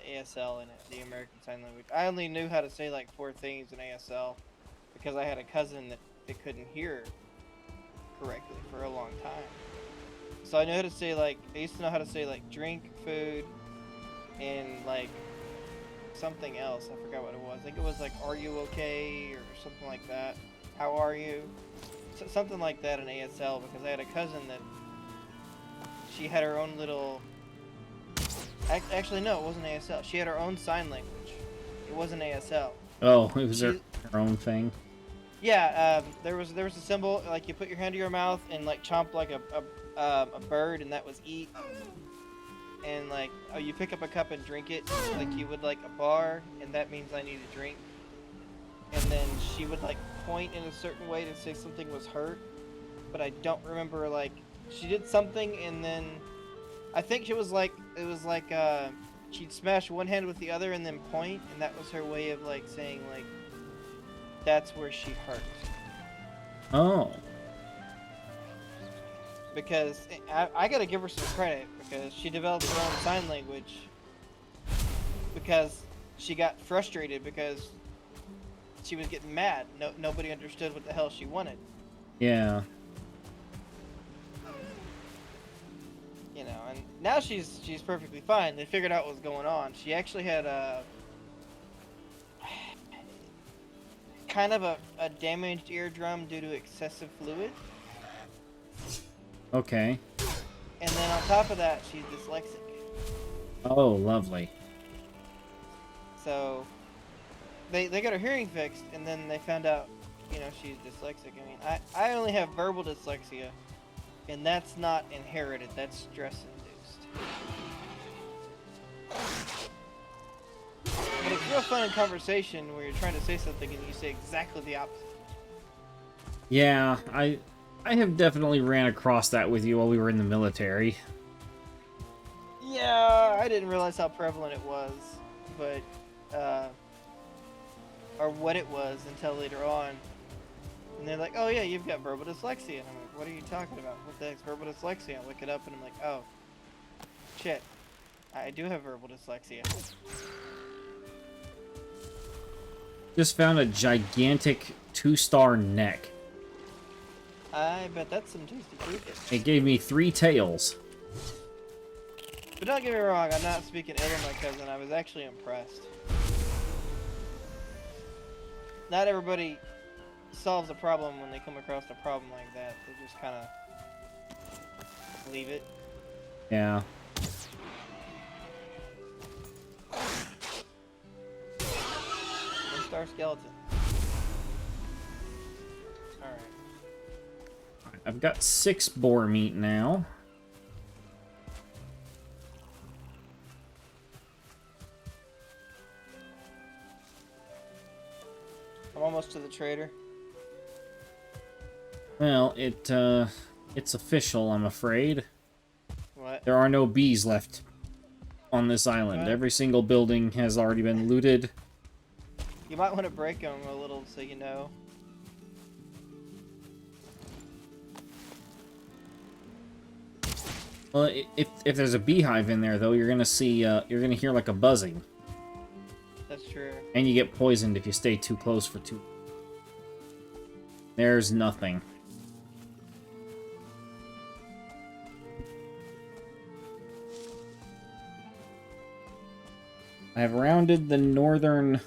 ASL in it, the American Sign Language. I only knew how to say like 4 things in ASL because I had a cousin that couldn't hear correctly for a long time. So I know how to say like I used to know how to say like drink, food, and like something else. I forgot what it was. I think it was like "Are you okay?" or something like that. "How are you?" Something like that in ASL because I had a cousin that she had her own little. Actually, no, it wasn't ASL. She had her own sign language. It wasn't ASL. Oh, it was She, her own thing. yeah, there was a symbol like you put your hand to your mouth and like chomp like a bird, and that was eat. And like, oh, you pick up a cup and drink it like you would like a bar, and that means I need a drink. And then she would like point in a certain way to say something was hurt, but I don't remember like she did something, and then I think it was like she'd smash one hand with the other and then point, and that was her way of like saying like that's where she hurt. Oh. Because I gotta give her some credit because she developed her own sign language because she got frustrated because she was getting mad. Nobody understood what the hell she wanted. Yeah. You know, and now she's perfectly fine. They figured out what was going on. She actually had kind of a damaged eardrum due to excessive fluid. Okay. And then on top of that, she's dyslexic. Oh, lovely. So they got her hearing fixed, and then they found out, you know, she's dyslexic. I mean, I only have verbal dyslexia, and that's not inherited. That's stress induced. But it's real fun in conversation where you're trying to say something and you say exactly the opposite. Yeah, I have definitely ran across that with you while we were in the military. Yeah, I didn't realize how prevalent it was, but or what it was until later on. And they're like, "Oh yeah, you've got verbal dyslexia." And I'm like, "What are you talking about? What the heck's verbal dyslexia?" I look it up and I'm like, "Oh, shit, I do have verbal dyslexia." Just found a gigantic 2-star neck. I bet that's some tasty food. It gave me 3 tails. But don't get me wrong, I'm not speaking ill of my cousin. I was actually impressed. Not everybody solves a problem when they come across a problem like that. They just kind of leave it. Yeah. One-star skeleton. Alright. I've got 6 boar meat now. I'm almost to the trader. Well, it's official, I'm afraid. What? There are no bees left on this island. What? Every single building has already been looted. You might want to break them a little so you know. Well, if there's a beehive in there, though, you're gonna see, you're gonna hear like a buzzing. That's true. And you get poisoned if you stay too close for too... There's nothing. I have rounded the northern...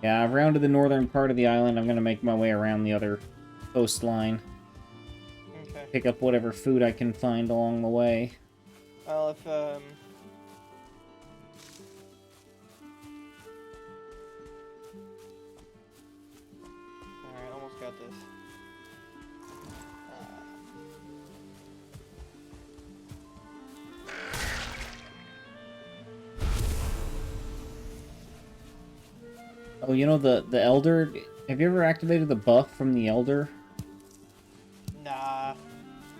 Yeah, I've rounded the northern part of the island. I'm gonna make my way around the other coastline. Okay. Pick up whatever food I can find along the way. Well, if Alright, almost got this. Oh, you know the Elder? Have you ever activated the buff from the Elder? Nah.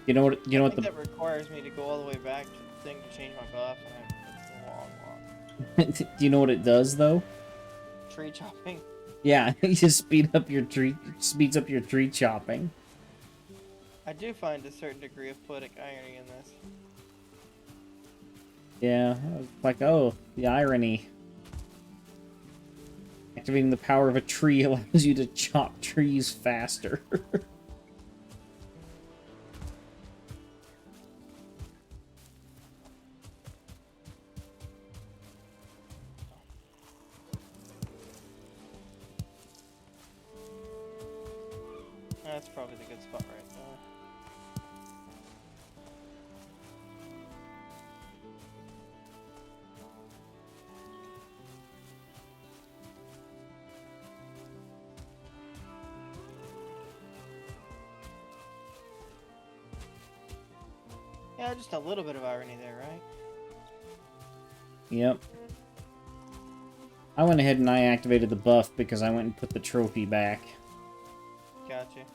You know what? You know I what think the that requires me to go all the way back to the thing to change my buff, and it's a long walk. Do you know what it does though? Tree chopping. Yeah, it just speeds up your tree chopping. I do find a certain degree of poetic irony in this. Yeah, it's like, oh, the irony. Activating the power of a tree allows you to chop trees faster. That's probably the good spot right there. Yeah, just a little bit of irony there, right? Yep. I went ahead and I activated the buff because I went and put the trophy back. Gotcha.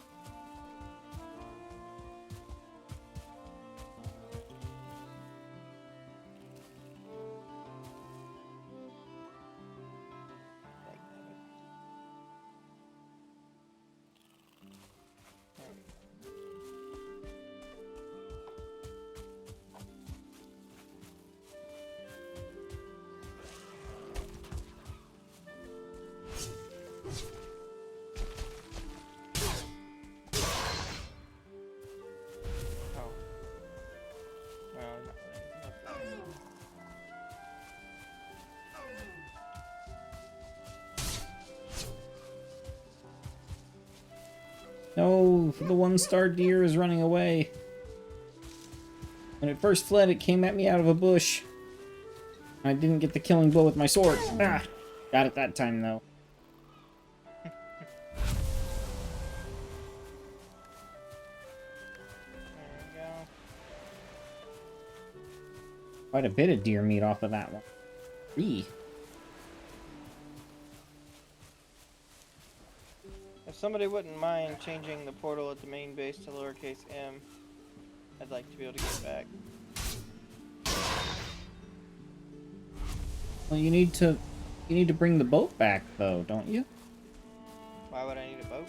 Oh. Well, not really. No, the one-star deer is running away. When it first fled, it came at me out of a bush. I didn't get the killing blow with my sword. Ah, got it that time, though. There we go. Quite a bit of deer meat off of that one. 3. If somebody wouldn't mind changing the portal at the main base to lowercase m, I'd like to be able to get back. Well, you need to bring the boat back, though, don't you? Why would I need a boat?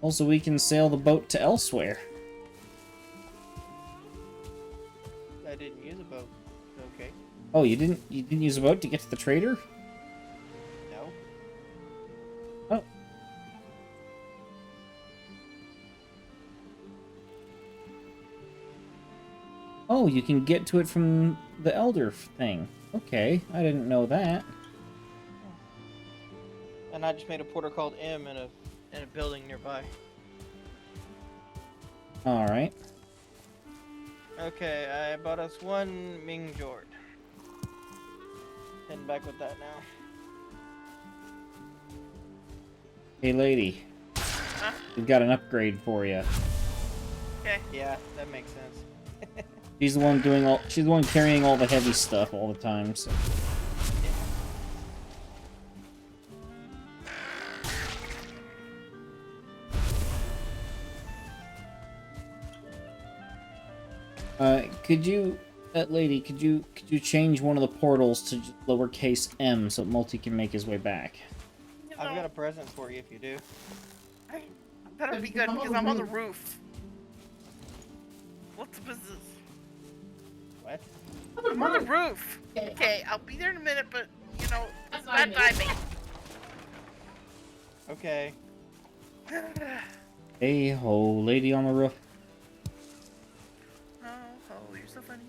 Also, we can sail the boat to elsewhere. I didn't use a boat. Okay. Oh, you didn't use a boat to get to the trader? No. Oh. Oh, you can get to it from the elder thing. Okay, I didn't know that. And I just made a portal called M in a building nearby. All right. Okay, I bought us one Ming Jord. Heading back with that now. Hey, lady. Huh? We've got an upgrade for you. Okay. Yeah, that makes sense. She's the one she's the one carrying all the heavy stuff all the time, so. Could you, that lady, could you change one of the portals to just lowercase m so Multi can make his way back? You I've know, got a present for you if you do. That'll be good because I'm on the roof. What's the business? What? I'm on the roof. Okay, I'll be there in a minute, but you know, it's bad timing. Okay. Hey ho, lady on the roof. Oh, you're so funny.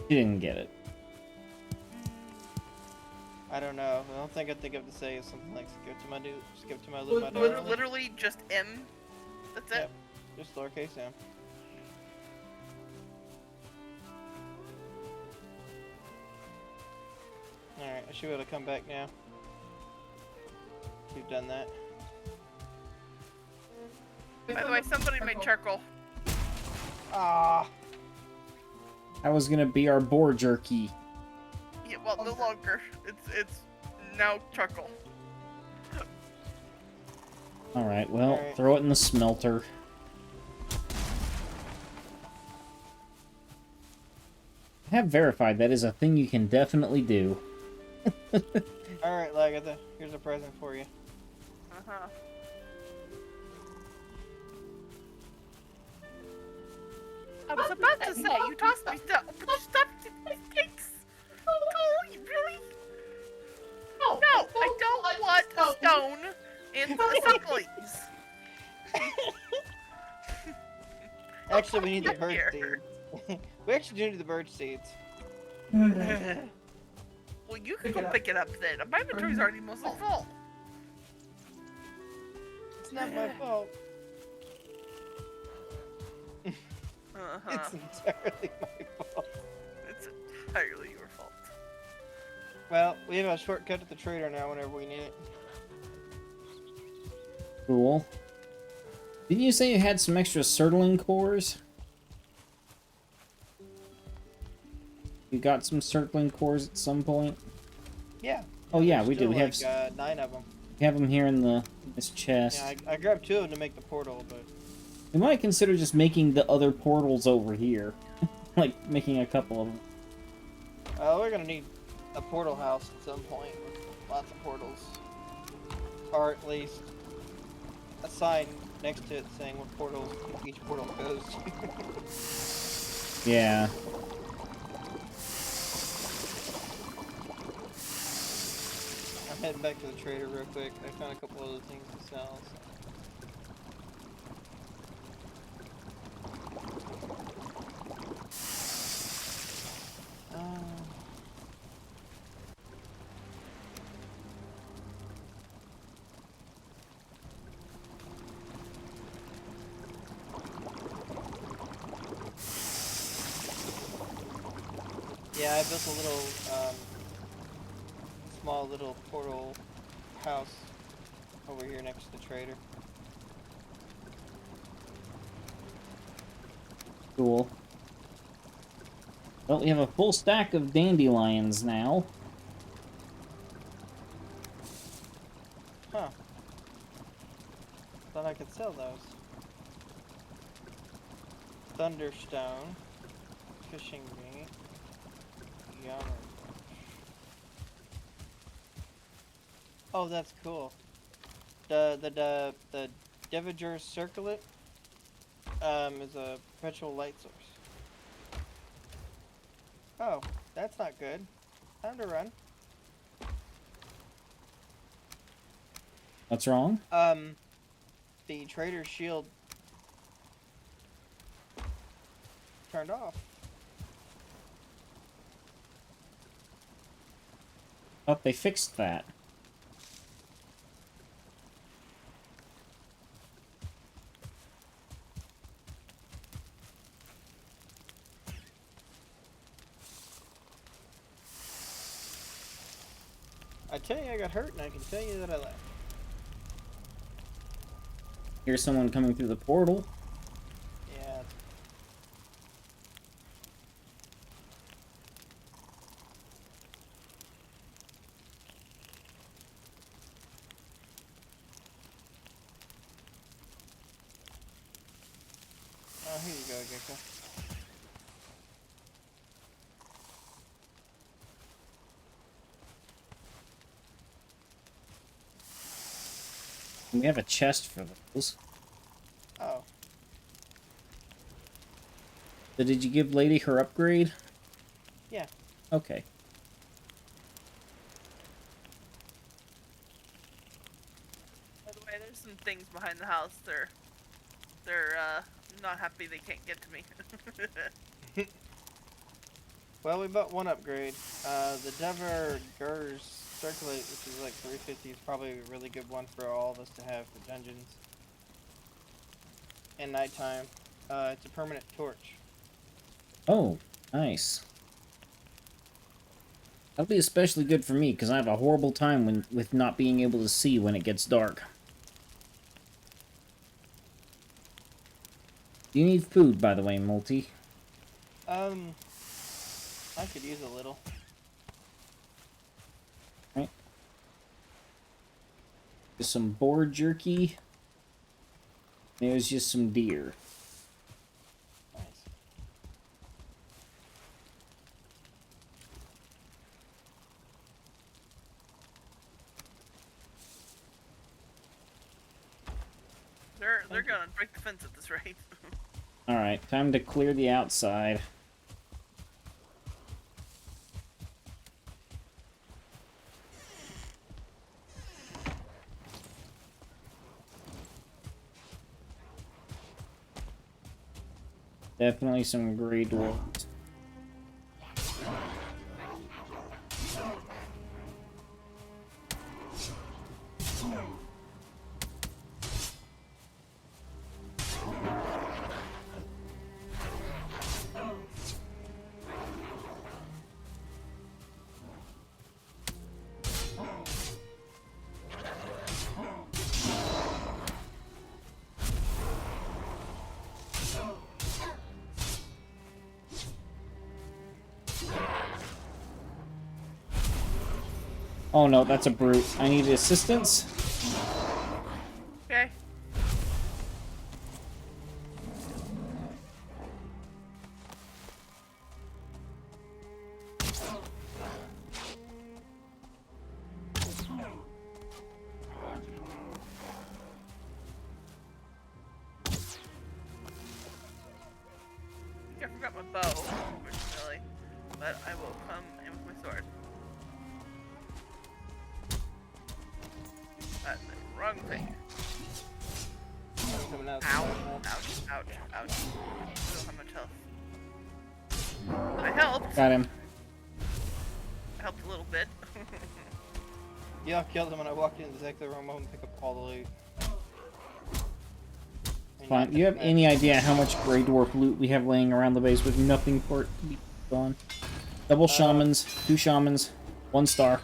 She didn't get it. I don't know. The only thing I think of to say is something like skip to my loot, my darling. Literally just M. That's it. Yep. Just lowercase m. Alright, I should be able to come back now. You've done that. By the way, somebody made charcoal. Ah, That was gonna be our boar jerky. Yeah, well, no longer. It's now charcoal. Alright, well, Alright. throw it in the smelter. I have verified that is a thing you can definitely do. Alright, Lagatha, here's a present for you. Uh-huh. I was about to say, you tossed me stuff, but you stopped it. Thanks. Oh, you really? No, I don't want a stone and sucklings. Actually, we need the Get bird here. seeds. We actually do need the bird seeds. Well, you can go pick it up then. My inventory's already mostly full. It's not my fault. Uh-huh. It's entirely my fault. It's entirely your fault. Well, we have a shortcut to the trader now whenever we need it. Cool. Didn't you say you had some extra Surtling cores? You got some Surtling cores at some point? Yeah. Oh yeah, There's we do. still We have like, 9 of them. we have them here in this chest. Yeah, I grabbed 2 of them to make the portal, but... We might consider just making the other portals over here. Like, making a couple of them. We're gonna need a portal house at some point with lots of portals. Or at least a sign next to it saying what portals each portal goes to. Yeah. I'm heading back to the trader real quick. I found a couple other things to sell. So. Yeah, I built a little, small little portal house over here next to the trader. Cool. Well, we have a full stack of dandelions now. Huh. Thought I could sell those. Thunderstone. Fishing bait. Yammer. Oh, that's cool. The Devager Circlet is a perpetual light source. Oh, that's not good. Time to run. What's wrong? The trader's shield turned off. Thought they fixed that. I tell you I got hurt, and I can tell you that I left. Here's someone coming through the portal. Yeah. Oh, here you go, Gecko. We have a chest for those. Oh. So did you give Lady her upgrade? Yeah. Okay. By the way, there's some things behind the house. They're not happy they can't get to me. Well, we bought one upgrade. The Dever Gers Circulate, which is like 350, is probably a really good one for all of us to have for dungeons. And nighttime. It's a permanent torch. Oh, nice. That'll be especially good for me, because I have a horrible time with not being able to see when it gets dark. Do you need food, by the way, Multi? I could use a little. Right. Just some boar jerky. It was just some deer. Nice. They're gonna break the fence at this rate. Alright, time to clear the outside. Definitely some gray dwarves. Oh no, that's a brute. I need assistance. Okay. I forgot my bow, unfortunately, but I will come in with my sword. The wrong thing. I'm coming out. Ow, ouch, ouch, ouch. I don't have much health. I helped. Got him. I helped a little bit. Yeah, I killed him when I walked into the exactly wrong moment and pick up all the loot. And Fine. yeah, You have any idea how much gray dwarf loot we have laying around the base with nothing for it to be gone? Double shamans, 2 shamans, 1 star.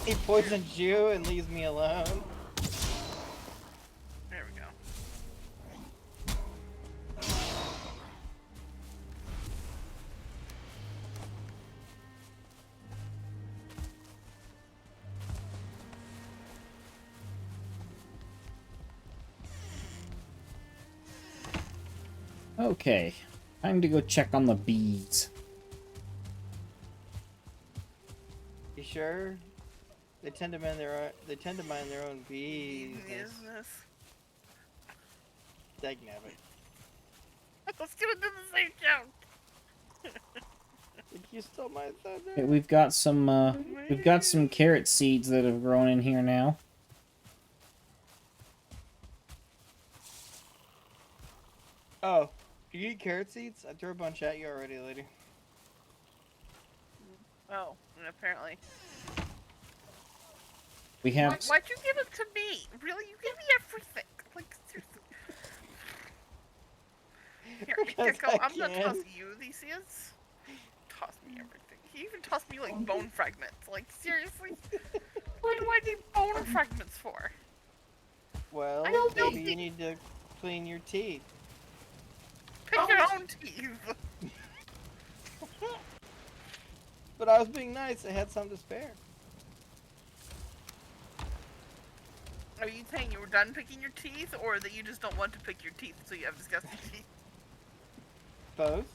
He poisons you and leaves me alone. There we go. Okay. Time to go check on the bees. You sure? They tend to mind their own bees. Yes, yes. Dagnabbit. I was gonna do the same joke. You stole my thunder. Okay, we've got some carrot seeds that have grown in here now. Oh, you eat carrot seeds? I threw a bunch at you already, lady. Oh, and apparently. We have Why'd you give it to me? Really? You give me everything. Like, seriously. Here, Because Gecko, I I'm gonna can. toss you these seeds. Toss me everything. He even tossed me, like, bone fragments. Like, seriously? What do I need bone fragments for? Well, I don't know. maybe you need to clean your teeth. Pick your own teeth. But I was being nice. I had some to spare. Are you saying you were done picking your teeth, or that you just don't want to pick your teeth so you have disgusting teeth? Both.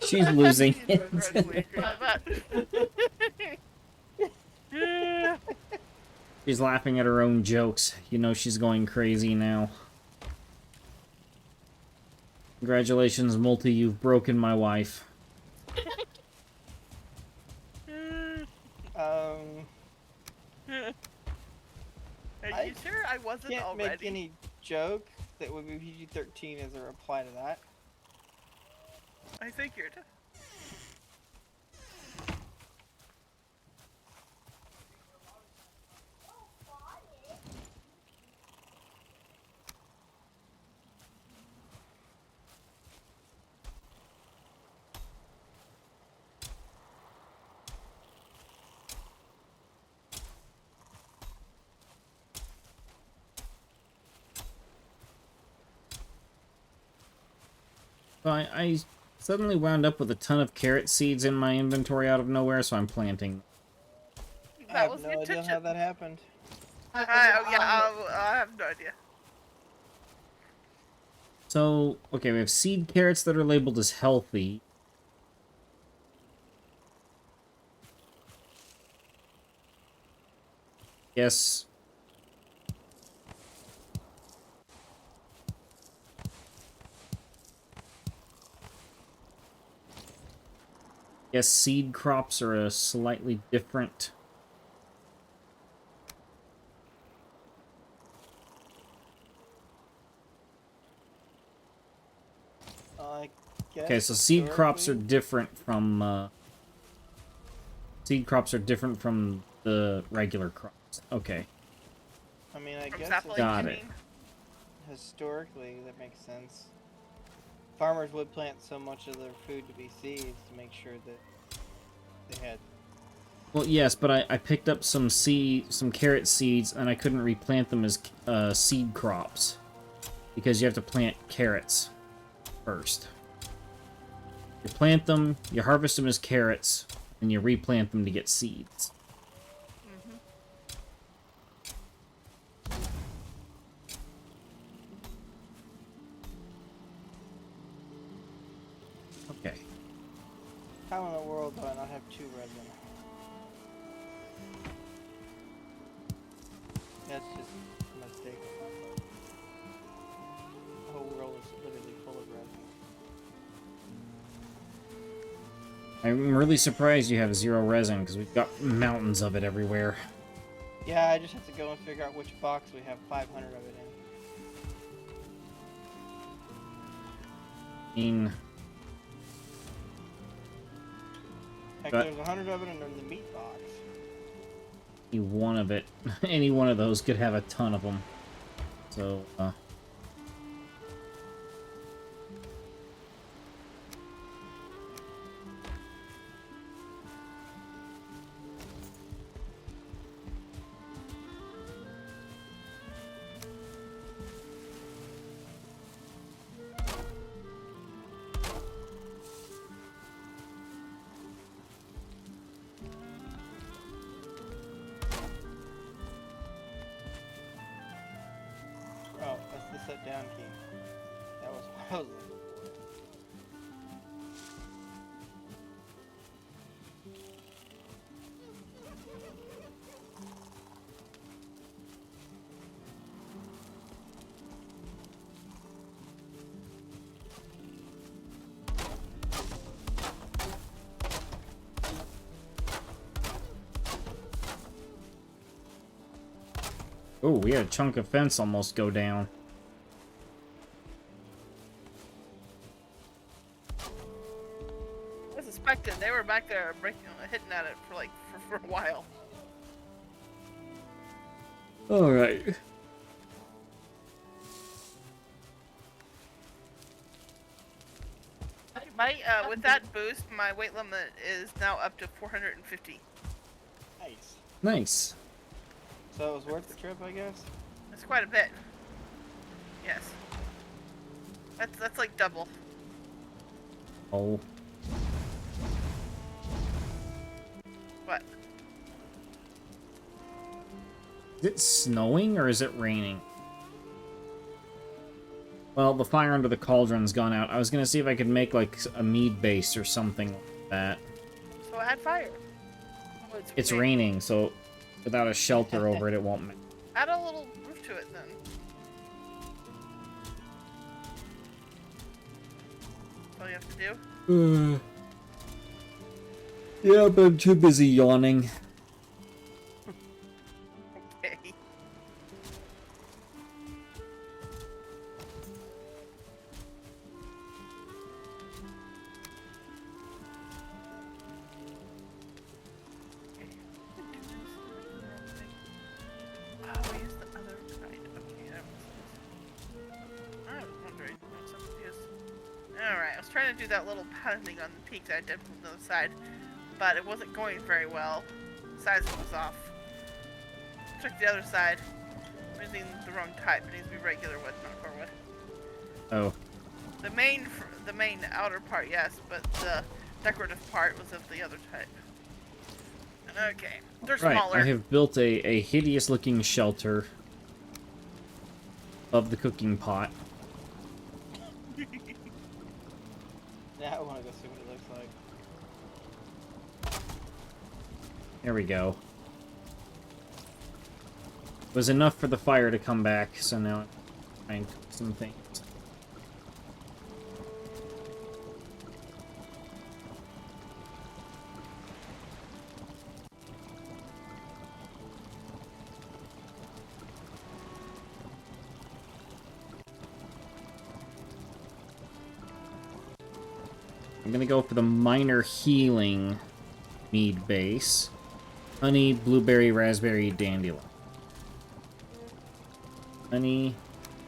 she's losing it. Incredibly agree with that. She's laughing at her own jokes. You know she's going crazy now. Congratulations, Multi, you've broken my wife. Are you sure I wasn't Can't already? make any joke that would be PG-13 as a reply to that. I figured. I suddenly wound up with a ton of carrot seeds in my inventory out of nowhere, so I'm planting. I That have was the no idea intention. how that happened. I have no idea. So, okay, we have seed carrots that are labeled as healthy. Yes. Yes, seed crops are a slightly different. I guess. Okay, so seed crops are historically- different from. Seed crops are different from the regular crops. Okay. I mean, I From guess saplings, Got you it. mean? historically that makes sense. Farmers would plant so much of their food to be seeds to make sure that they had. Well, yes, but I picked up some carrot seeds, and I couldn't replant them as seed crops because you have to plant carrots first. You plant them, you harvest them as carrots, and you replant them to get seeds. Mm-hmm. Okay. How in the world do I not have 2 resin? That's just a mistake on my part. The whole world is literally full of resin. I'm really surprised you have 0 resin, because we've got mountains of it everywhere. Yeah, I just have to go and figure out which box we have 500 of it in. I mean, Heck, But- there's 100 of it in the meat box. any one of those could have a ton of them. So, Oh, that's the set down key. That was what I was looking for. oh, we had a chunk of fence almost go down. I suspected they were back there hitting at it for a while. Alright. With that boost, my weight limit is now up to 450. Nice. Nice. So it was worth the trip, I guess? That's quite a bit. Yes. That's like double. Oh. What? Is it snowing or is it raining? Well, the fire under the cauldron's gone out. I was gonna see if I could make, like, a mead base or something like that. So I had fire. Oh, It's raining, so without a shelter over it, it won't make. Add a little roof to it then. That's all you have to do. Yeah, but I'm too busy yawning. Okay. Oh, use the other side. Okay, that was. I was wondering. I'm so confused. Alright, I was trying to do that little pattern on the peak that I did from the other side, but it wasn't going very well. The sizing was off. Check the other side. I'm using the wrong type. It needs to be regular wood, not core wood. Oh. The main outer part, yes, but the decorative part was of the other type. Okay, they're Right, smaller. I have built a hideous-looking shelter of the cooking pot. Now I want to go see what it looks like. There we go. It was enough for the fire to come back, so now I'm trying to cook some things. I'm gonna go for the minor healing mead base. Honey, blueberry, raspberry, dandelion. Honey,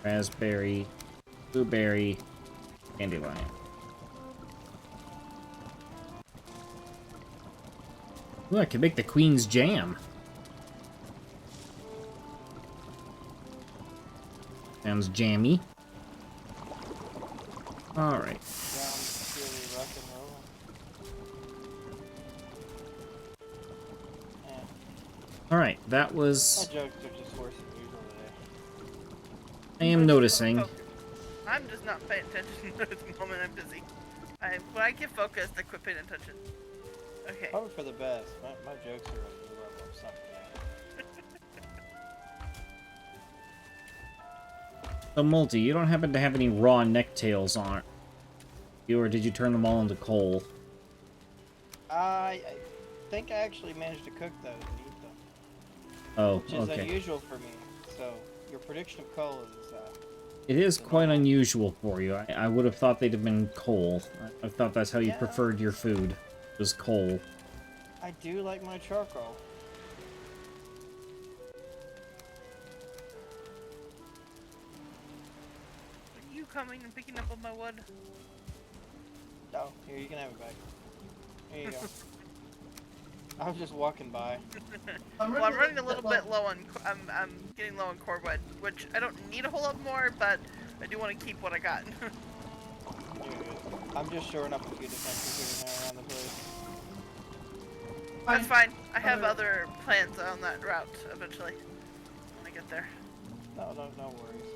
raspberry, blueberry, dandelion. Ooh, I could make the Queen's Jam. Sounds jammy. Alright. Sounds really rock and roll. Alright, that was... My jokes are just worse than usual today. I am noticing. I'm just not paying attention at the moment. I'm busy. When I get focused, I quit paying attention. Okay. Probably for the best. My jokes are at the level of something. So, Multi, you don't happen to have any raw necktails on you, or did you turn them all into coal? I think I actually managed to cook those and eat them. Oh, Which is okay. unusual for me. So, your prediction of coal is, It is quite unusual for you. I would have thought they'd have been coal. I thought that's how you Yeah. preferred your food, was coal. I do like my charcoal. Are you coming and picking up all my wood? Oh, here, you can have it back. Here you go. I was just walking by. Well, I'm running a little bit low on. I'm getting low on core wood, which I don't need a whole lot more, but I do want to keep what I got. Here it is. I'm just shoring up a few defenses here and there around the place. That's fine. I have other plans on that route eventually when I get there. No worries.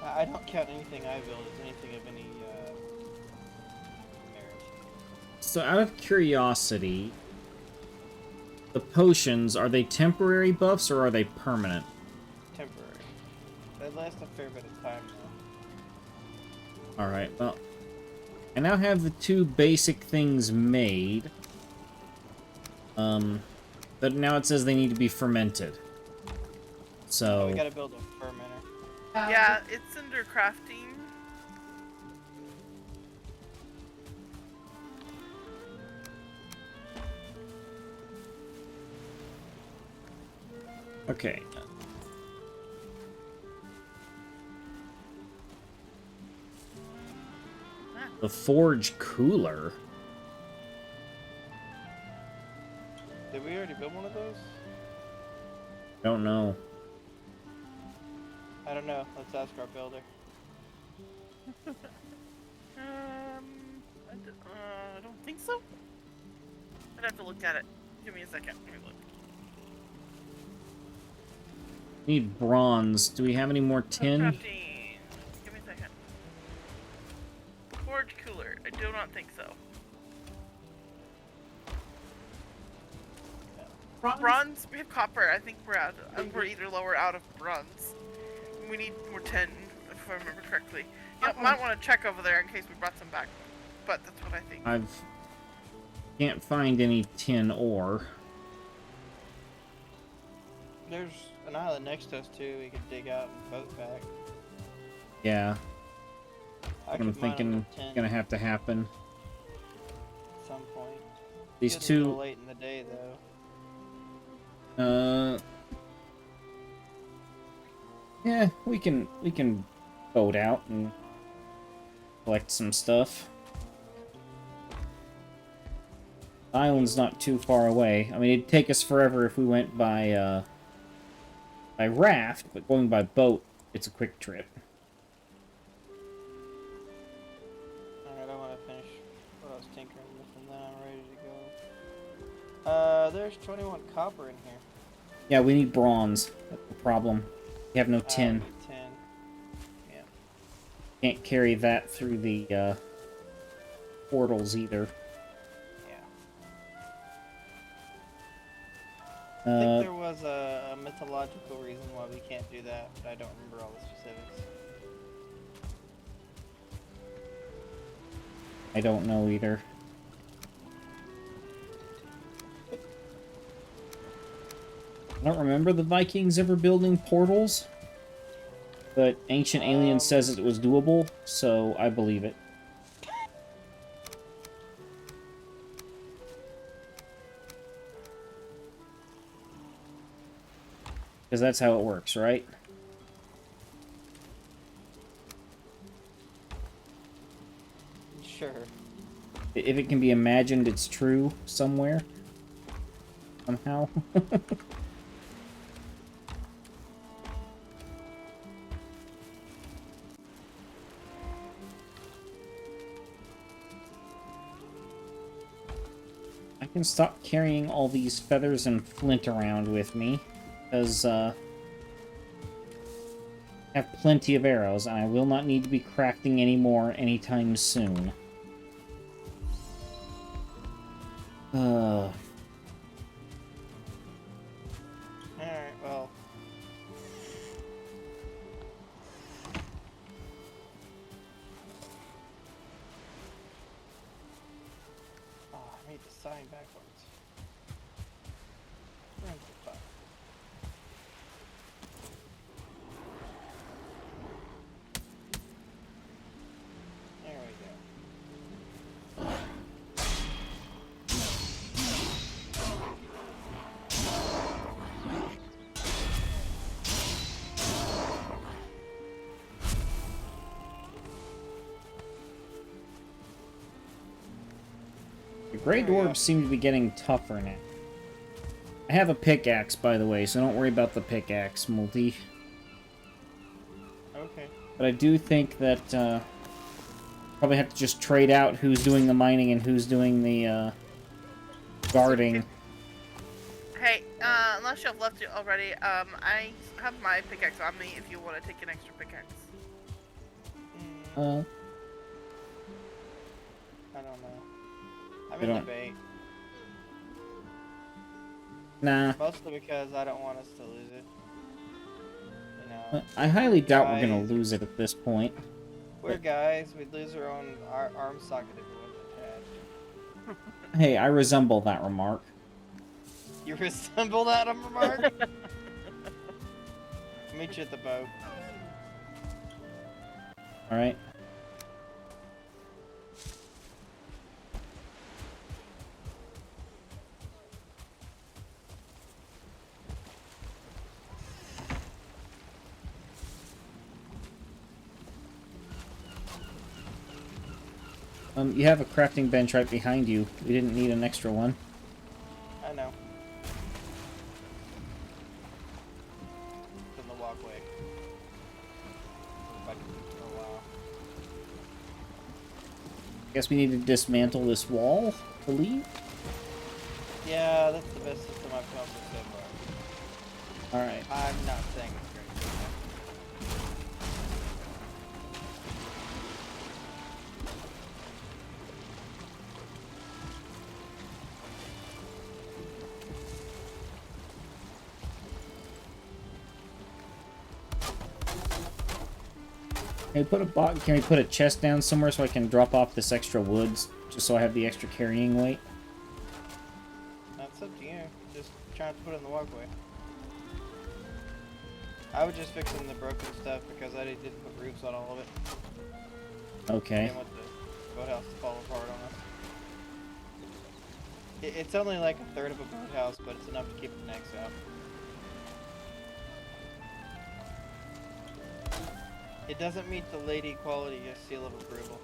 I don't count anything I build as anything of any merit. So, out of curiosity, the potions, are they temporary buffs or are they permanent? Temporary. They last a fair bit of time though. Alright, well, I now have the two basic things made. But now it says they need to be fermented. So... We gotta build a fermenter. Yeah, it's under crafting. Okay. The forge cooler? Did we already build one of those? Don't know. I don't know. Let's ask our builder. I don't think so. I'd have to look at it. Give me a second. Let me look. Need bronze. Do we have any more tin? Crafting. Give me a second. Forge cooler. I do not think so. Bronze? We have copper. I think we're out. We're either low or out of bronze. We need more tin, if I remember correctly. You might want to check over there in case we brought some back. But that's what I think. Can't find any tin ore. There's an island next to us too. We could dig out and boat back. Yeah, I I'm could mine thinking a tin gonna have to happen. at some point. These It's a little two, late in the day though. yeah, we can boat out and collect some stuff. The island's not too far away. I mean, it'd take us forever if we went by raft, but going by boat, it's a quick trip. finish what I was tinkering with, and then I'm ready to go. There's 21 copper in here. Yeah, we need bronze. That's the problem. We have no We tin. need 10. Yeah. Can't carry that through the portals either. I think there was a mythological reason why we can't do that, but I don't remember all the specifics. I don't know either. I don't remember the Vikings ever building portals, but Ancient Alien says it was doable, so I believe it. Because that's how it works, right? Sure. If it can be imagined, it's true somewhere. Somehow. I can stop carrying all these feathers and flint around with me, because, I have plenty of arrows, and I will not need to be crafting any more anytime soon. Alright, well. Oh, I made the sign backwards. Where's the fuck? There we go. The Grey There we go. Dwarves seem to be getting tougher now. I have a pickaxe, by the way, so don't worry about the pickaxe, Multi. Okay. But I do think that, probably have to just trade out who's doing the mining and who's doing the, guarding. Hey, unless you've left it already, I have my pickaxe on me if you want to take an extra pickaxe. I don't know. I'm You in don't- debate. Nah. Mostly because I don't want us to lose it. You know, I highly doubt we're gonna guys. lose it at this point. We're guys, we'd lose our own arm socket if it wasn't attached. Hey, I resemble that remark. You resemble that remark? Meet you at the boat. Alright? You have a crafting bench right behind you. We didn't need an extra one. I know. It's in the walkway. But, oh wow. Guess we need to dismantle this wall to leave? Yeah, that's the best system I've come up with so far. Alright. I'm not saying it's great. Can we put a chest down somewhere so I can drop off this extra woods? Just so I have the extra carrying weight? That's up to you. Just trying to put it in the walkway. I was just fixing the broken stuff because I didn't put roofs on all of it. Okay. I didn't want the boathouse to fall apart on us. It's only like a third of a boathouse, but it's enough to keep the necks out. It doesn't meet the lady quality seal of approval.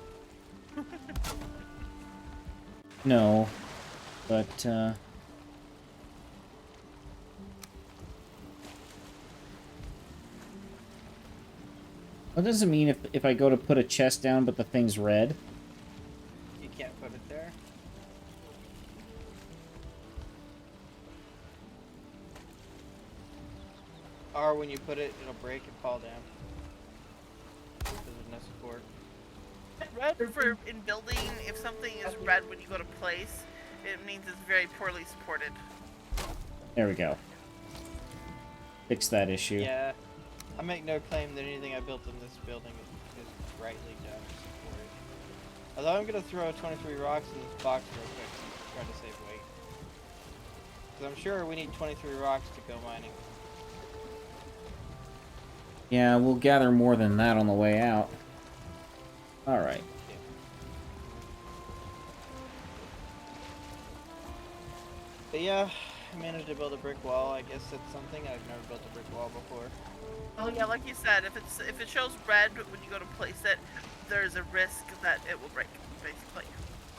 No. But, what does it mean if I go to put a chest down but the thing's red? far when you put it, it'll break and fall down. Because there's no support. Red for in building, if something is red when you go to place, it means it's very poorly supported. There we go. Fix that issue. Yeah. I make no claim that anything I built in this building is rightly done and supported. Although I'm going to throw 23 rocks in this box real quick to try to save weight. Because I'm sure we need 23 rocks to go mining. Yeah, we'll gather more than that on the way out. Alright. But yeah, I managed to build a brick wall. I guess that's something. I've never built a brick wall before. Oh yeah, like you said, if it shows red when you go to place it, there's a risk that it will break, basically.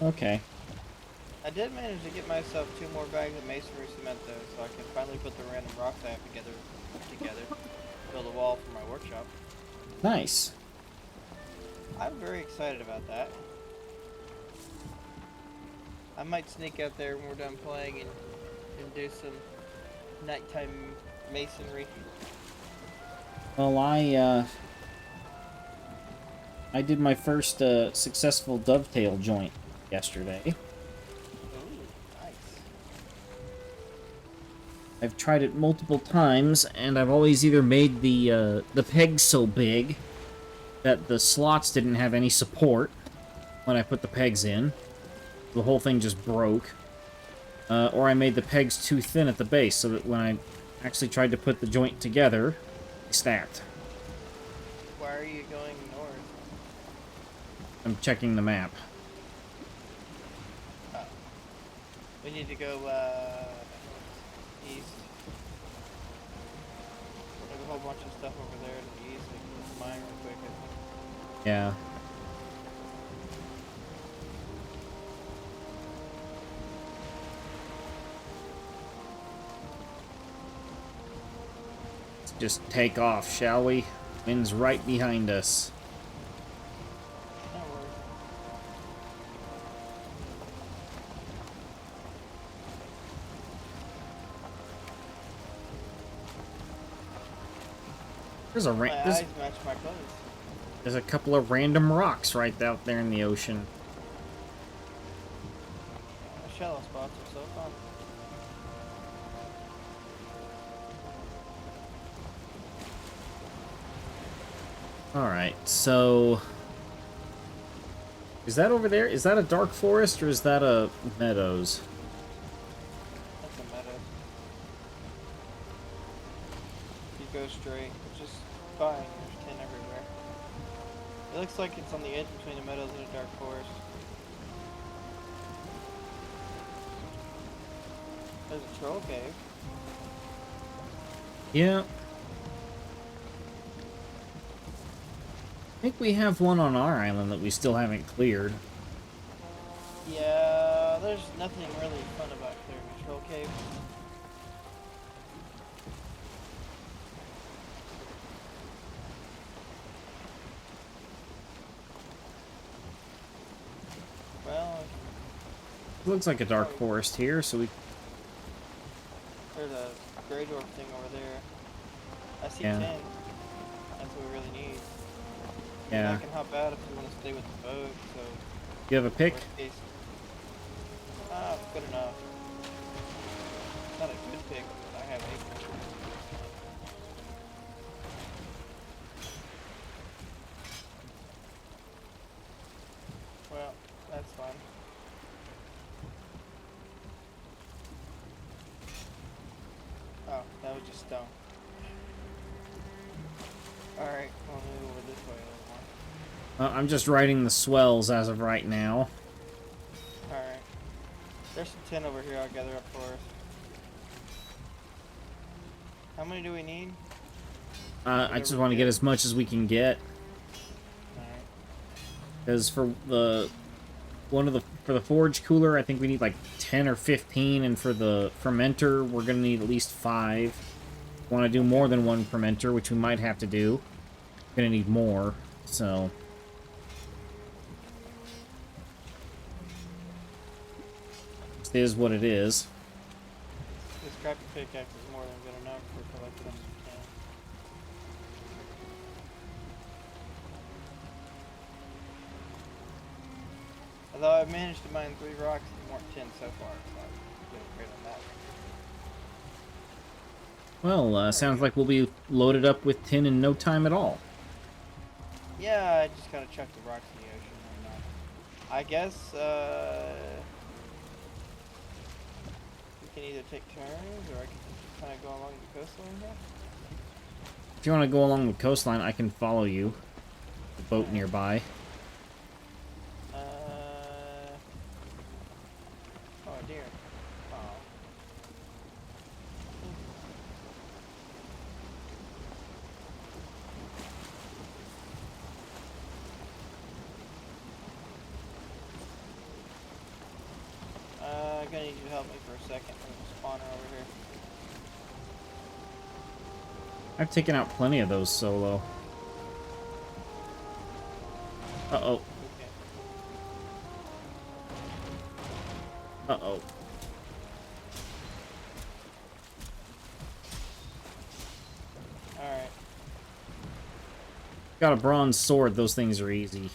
Okay. I did manage to get myself 2 more bags of masonry cement though, so I can finally put the random rocks I have together, build a wall for my workshop. Nice. I'm very excited about that. I might sneak out there when we're done playing and do some nighttime masonry. Well, I did my first successful dovetail joint yesterday. Ooh, nice. I've tried it multiple times, and I've always either made the pegs so big that the slots didn't have any support when I put the pegs in. The whole thing just broke. Or I made the pegs too thin at the base, so that when I actually tried to put the joint together, they snapped. Why are you going north? I'm checking the map. Oh. We need to go east. There's a whole bunch of stuff over there to the east. We can just mine real quick. Yeah. Let's just take off, shall we? Wind's right behind us. No worries. There's a My there's, eyes match my clothes. there's a couple of random rocks right out there in the ocean. Shallow spots are so fun. Alright, so... Is that over there? Is that a dark forest, or is that a meadows? That's a meadow. You go straight, which is fine. There's tin everywhere. It looks like it's on the edge between the meadows and a dark forest. There's a troll cave. Yeah. I think we have one on our island that we still haven't cleared. Yeah, there's nothing really fun about clearing a troll cave. Well, It looks like a dark forest here, so we... there's a gray dwarf thing over there. I see Yeah. 10. That's what we really need. Yeah. I can hop out if you want to stay with the boat, so... You have a pick? worst case. Good enough. Not a good pick, but I have a pick. Well, that's fine. Oh, that was just stone. Alright, we'll move over this way a little more. I'm just riding the swells as of right now. Alright. There's some tin over here I'll gather up for us. How many do we need? I just want to get as much as we can get. Alright. Because for the... For the forge cooler, I think we need like 10 or 15, and for the fermenter, we're gonna need at least 5. Want to do more than one fermenter, which we might have to do. Gonna need more, so... It is what it is. This crappy pickaxe is more than good enough for collecting them some tin. Although I've managed to mine 3 rocks and more 10 so far, so I'm doing great on that. Well, sounds like we'll be loaded up with tin in no time at all. Yeah, I just gotta chuck the rocks in the ocean. Why not? I guess, we can either take turns, or I can just kind of go along the coastline here. If you want to go along the coastline, I can follow you. The boat nearby. Oh dear. Oh. I'm gonna need you to help me for a second. There's a spawner over here. I've taken out plenty of those solo. Uh-oh. Okay. Uh-oh. Alright. Got a bronze sword. Those things are easy.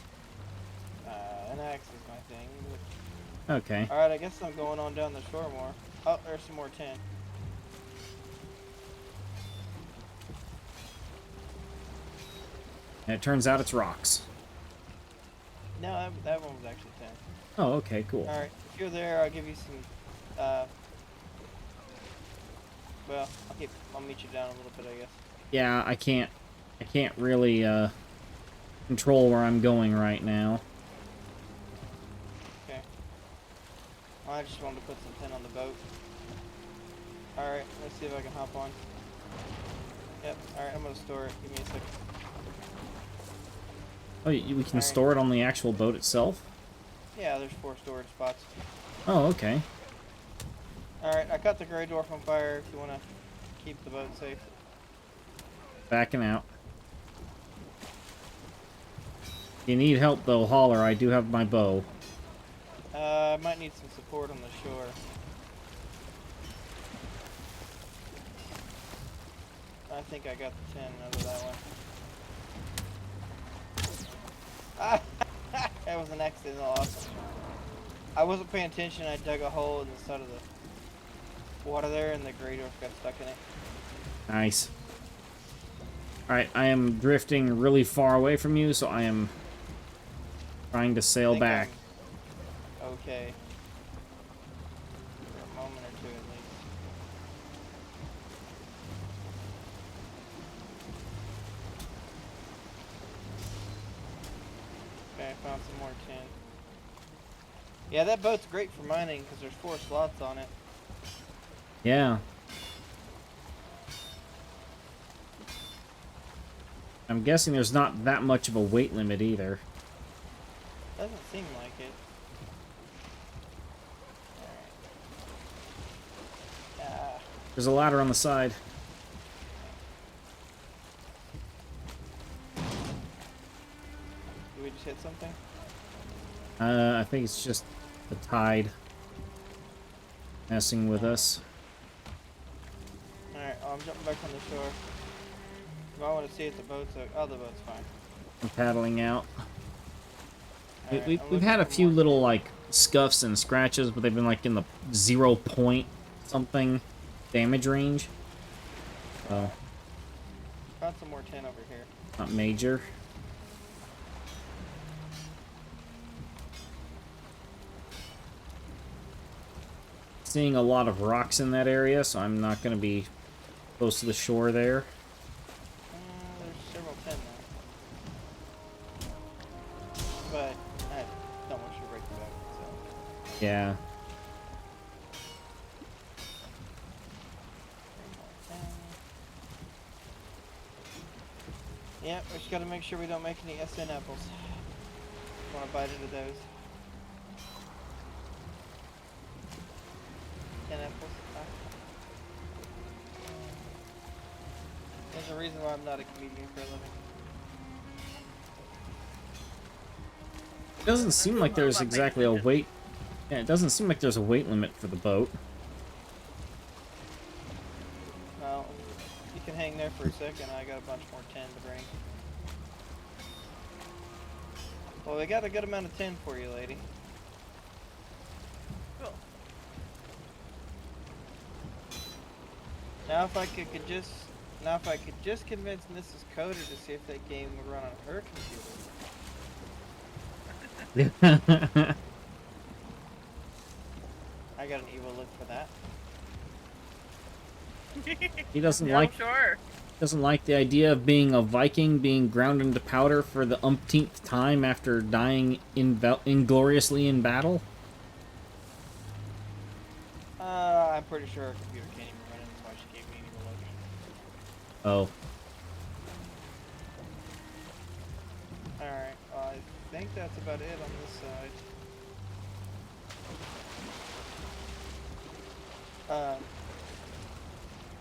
An axe is my thing. Okay. Alright, I guess I'm going on down the shore more. Oh, there's some more tin. And it turns out it's rocks. No, that one was actually 10. Oh, okay, cool. Alright, if you're there, I'll give you some, well, I'll meet you down a little bit, I guess. Yeah, I can't really, control where I'm going right now. Okay. Well, I just wanted to put some tin on the boat. Alright, let's see if I can hop on. Yep, alright, I'm gonna store it. Give me a second. Oh, we can Alright. store it on the actual boat itself? Yeah, there's 4 storage spots. Oh, okay. Alright, I cut the gray dwarf on fire if you want to keep the boat safe. Backing out. If you need help, though, holler. I do have my bow. I might need some support on the shore. I think I got the 10 out of that one. That was an accident, awesome. I wasn't paying attention, I dug a hole in the side of the water there and the gray dwarf got stuck in it. Nice. Alright, I am drifting really far away from you, so I am trying to sail Think back. I'm okay. For a moment or two at least. Okay, I found some more tin. Yeah, that boat's great for mining because there's 4 slots on it. Yeah. I'm guessing there's not that much of a weight limit either. Doesn't seem like it. Alright. There's a ladder on the side. Did we just hit something? I think it's just the tide messing with us. Alright, I'm jumping back on the shore. If I want to see if the boat's... Oh, the boat's fine. I'm paddling out. Alright, We've I'm had looking a for few more little, tin. like, scuffs and scratches, but they've been, like, in the 0 point something damage range. So, Found some more tin over here. not major. Seeing a lot of rocks in that area, so I'm not going to be close to the shore there. There's several tin there. But I don't want you to break the boat, so... Yeah. 3 more tin. Yep, we just gotta make sure we don't make any SN apples. Wanna bite into those. 10 apples. There's a reason why I'm not a comedian for a living. It doesn't seem like there's exactly a weight... Yeah, it doesn't seem like there's a weight limit for the boat. Well, you can hang there for a second. I got a bunch more tin to bring. Well, we got a good amount of tin for you, lady. Now if I could just convince Mrs. Coder to see if that game would run on her computer. I got an evil look for that. He doesn't Yeah, like sure. doesn't like the idea of being a Viking being ground into powder for the umpteenth time after dying ingloriously in battle. I'm pretty sure her computer can't even run it, that's why she gave me an evil look. Oh. Alright, I think that's about it on this side.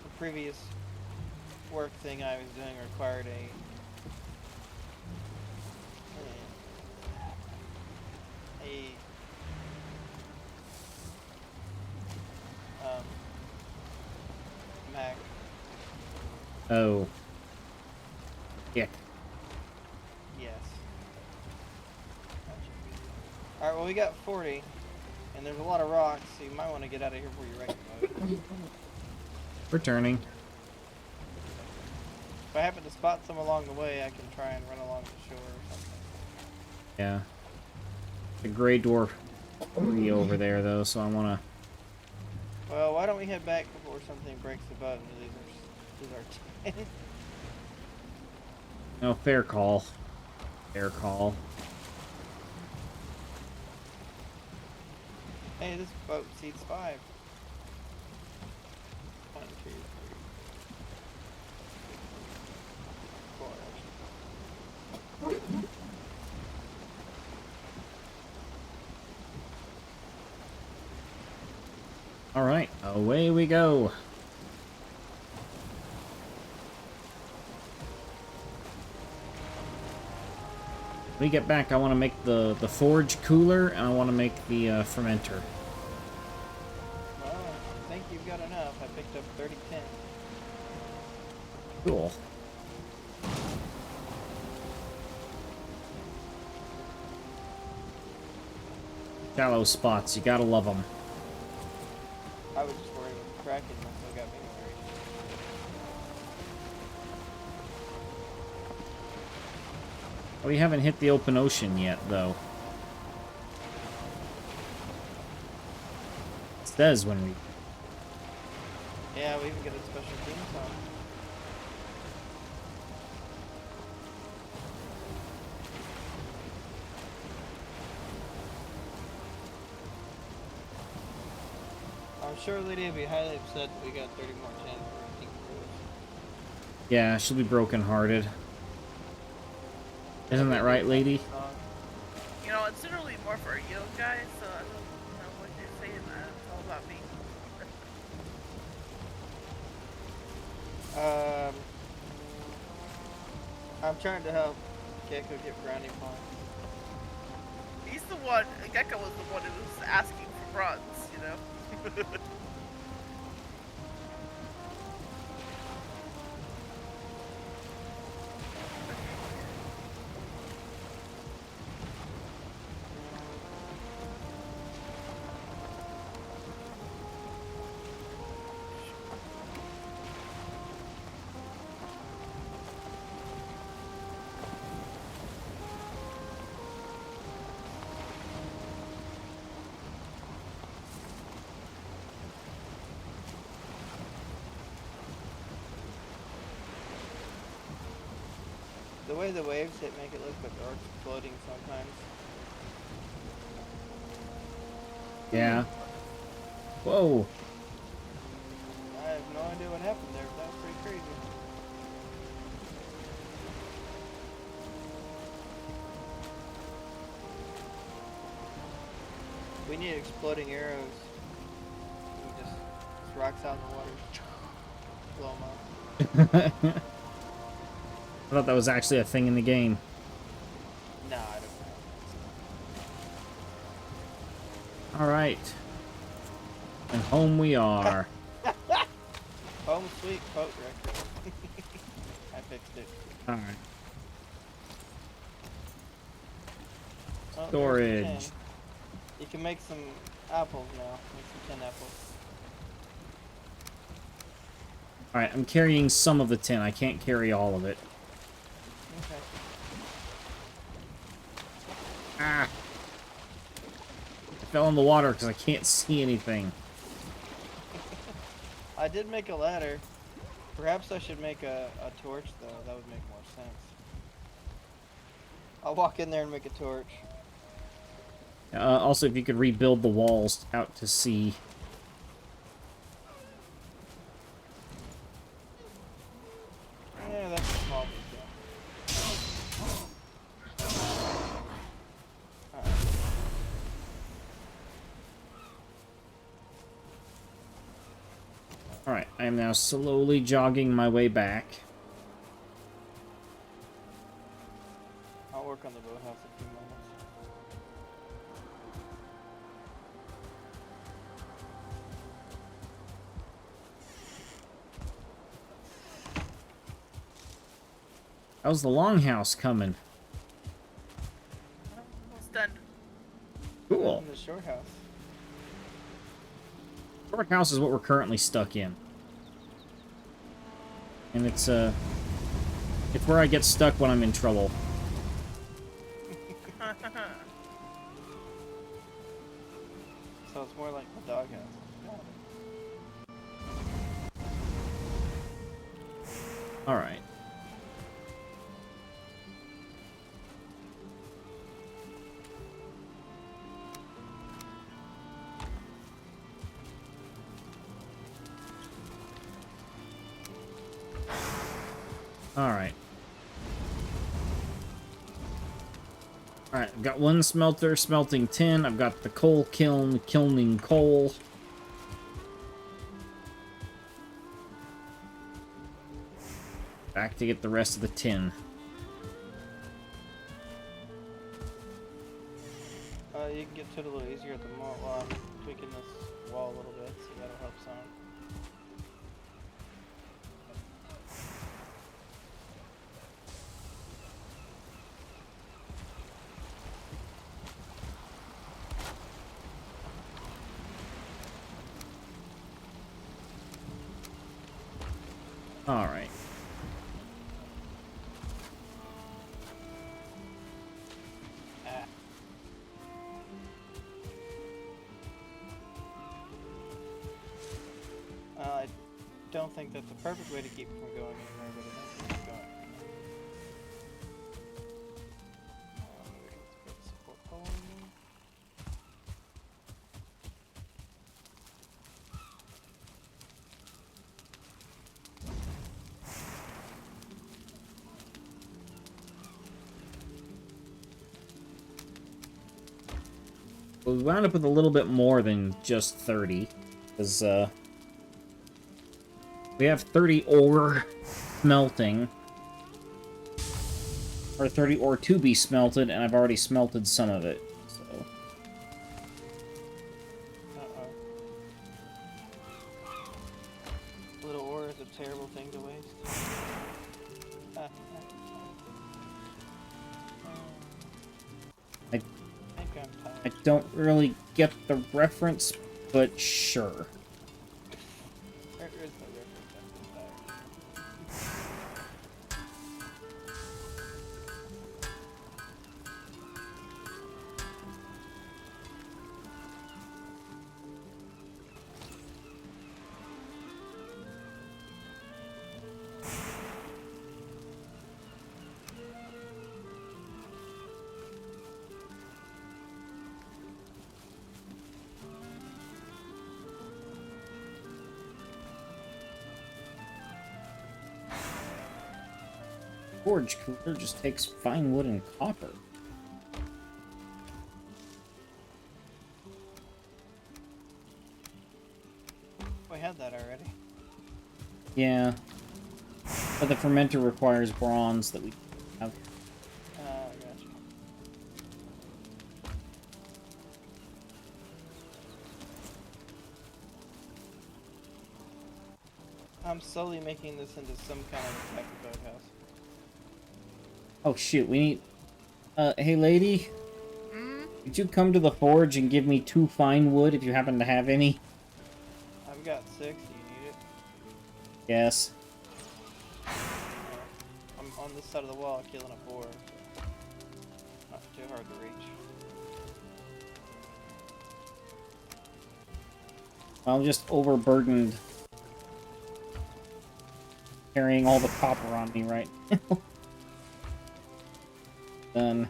The previous work thing I was doing required Mac. Oh. Yeah. Yes. Alright, well we got 40, and there's a lot of rocks, so you might want to get out of here before you wreck the boat. Returning. If I happen to spot some along the way, I can try and run along the shore or something. Yeah. The gray dwarf tree over there, though, so I want to... Well, why don't we head back before something breaks the boat and lose our tent? No, fair call. Fair call. Hey, this boat seats 5. 1, 2, 3, 4, actually. Alright, away we go. When we get back, I want to make the forge cooler, and I want to make the fermenter. Well, I think you've got enough. I picked up 30 tin. Cool. Shallow spots, you gotta love them. I was just worried with Kraken, that's what got me worried. We haven't hit the open ocean yet, though. It says when we... Yeah, we even get a special theme song. I'm sure Lydia would be highly upset that we got 30 more tin for everything. Yeah, she'll be brokenhearted. Isn't that right, lady? You know, it's literally more for you guys, so I don't know what you're saying. It's all about me. I'm trying to help Gecko get brownie points. He's the one, Gecko was the one who was asking for bronze, you know? The way the waves hit make it look like the Ark's floating sometimes. Yeah. Whoa. I have no idea what happened there, but that was pretty crazy. We need exploding arrows. We just rocks out in the water. Blow them up. I thought that was actually a thing in the game. No, I don't know. Alright. And home we are. Home sweet boat wrecker. I fixed it. Alright. Oh, there's the Storage. tin. You can make some apples now. Make some tin apples. Alright, I'm carrying some of the tin. I can't carry all of it. Okay. Ah! I fell in the water because I can't see anything. I did make a ladder. Perhaps I should make a torch, though. That would make more sense. I'll walk in there and make a torch. Also, if you could rebuild the walls out to sea. Yeah, that's a small detail. Alright. Alright, I am now slowly jogging my way back. I'll work on the boathouse in a few moments. How's the longhouse coming? Almost done. Cool. In the short house. Short house is what we're currently stuck in. And it's where I get stuck when I'm in trouble. So it's more like the doghouse. Alright. Alright. Alright, I've got one smelter smelting tin. I've got the coal kiln kilning coal. Back to get the rest of the tin. You can get to it a little easier at the moment while I'm tweaking this wall a little bit, so that'll help some. Alright. Ah. I don't think that's the perfect way to keep it from going anywhere, but it does keep it going. Maybe let's put support pole in there. We wound up with a little bit more than just 30. Because, we have 30 ore smelting. Or 30 ore to be smelted, and I've already smelted some of it. So. Uh-oh. Little ore is a terrible thing to waste. I think I'm tired. I don't really get the reference, but sure. There is no reference, I'm tired. Forge cooler just takes fine wood and copper. We had that already. Yeah. But the fermenter requires bronze that we have. Gotcha. I'm slowly making this into some kind of attack boathouse. Oh shoot, we need... hey lady? Mm? Could you come to the forge and give me 2 fine wood if you happen to have any? I've got 6. Do you need it? Yes. I'm on this side of the wall killing a boar. So not too hard to reach. I'm just overburdened carrying all the copper on me right now. Done.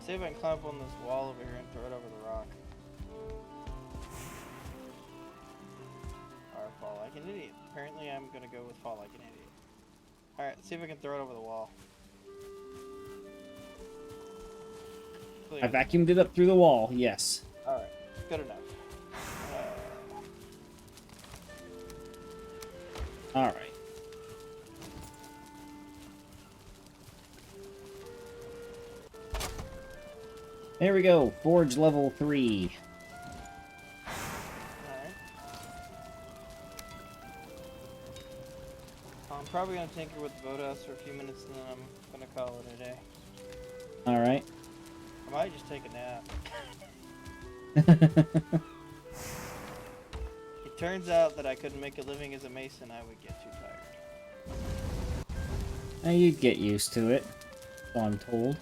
See if I can climb up on this wall over here and throw it over the rock. Or fall like an idiot. Apparently I'm gonna go with fall like an idiot. Alright, see if I can throw it over the wall. I vacuumed it up through the wall, yes. Alright, good enough. Alright. There we go, Forge level 3. Alright. I'm probably gonna tinker with the boathouse for a few minutes and then I'm gonna call it a day. Alright. I might just take a nap. It turns out that I couldn't make a living as a mason, I would get too tired. Now you'd get used to it, so I'm told.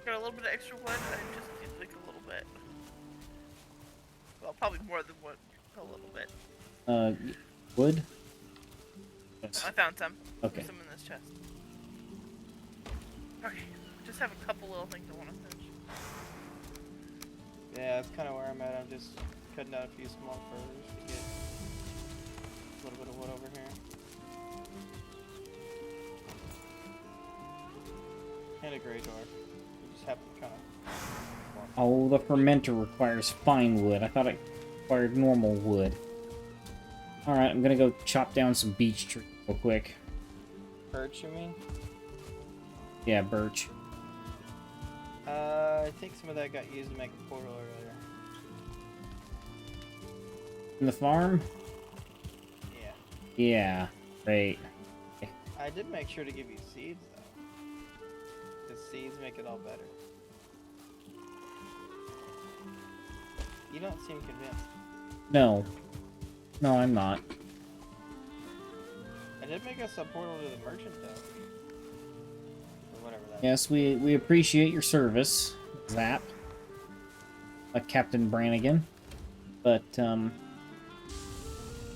Got a little bit of extra wood. I just need like a little bit. Well, probably more than wood. A little bit. Wood? Yes. I found some. Okay. There's some in this chest. Okay. Just have a couple little things I want to finish. Yeah, that's kind of where I'm at. I'm just cutting out a few small furs to get a little bit of wood over here. And a gray door. We just happen to kind of... Oh, the fermenter requires fine wood. I thought it required normal wood. Alright, I'm gonna go chop down some beech tree real quick. Birch, you mean? Yeah, birch. I think some of that got used to make a portal earlier. In the farm? Yeah. Yeah, great. I did make sure to give you seeds, though. Because seeds make it all better. You don't seem convinced. No. No, I'm not. I did make us a portal to the merchant, though. Or whatever that is. Yes, we appreciate your service, Zap. Captain Brannigan. But, You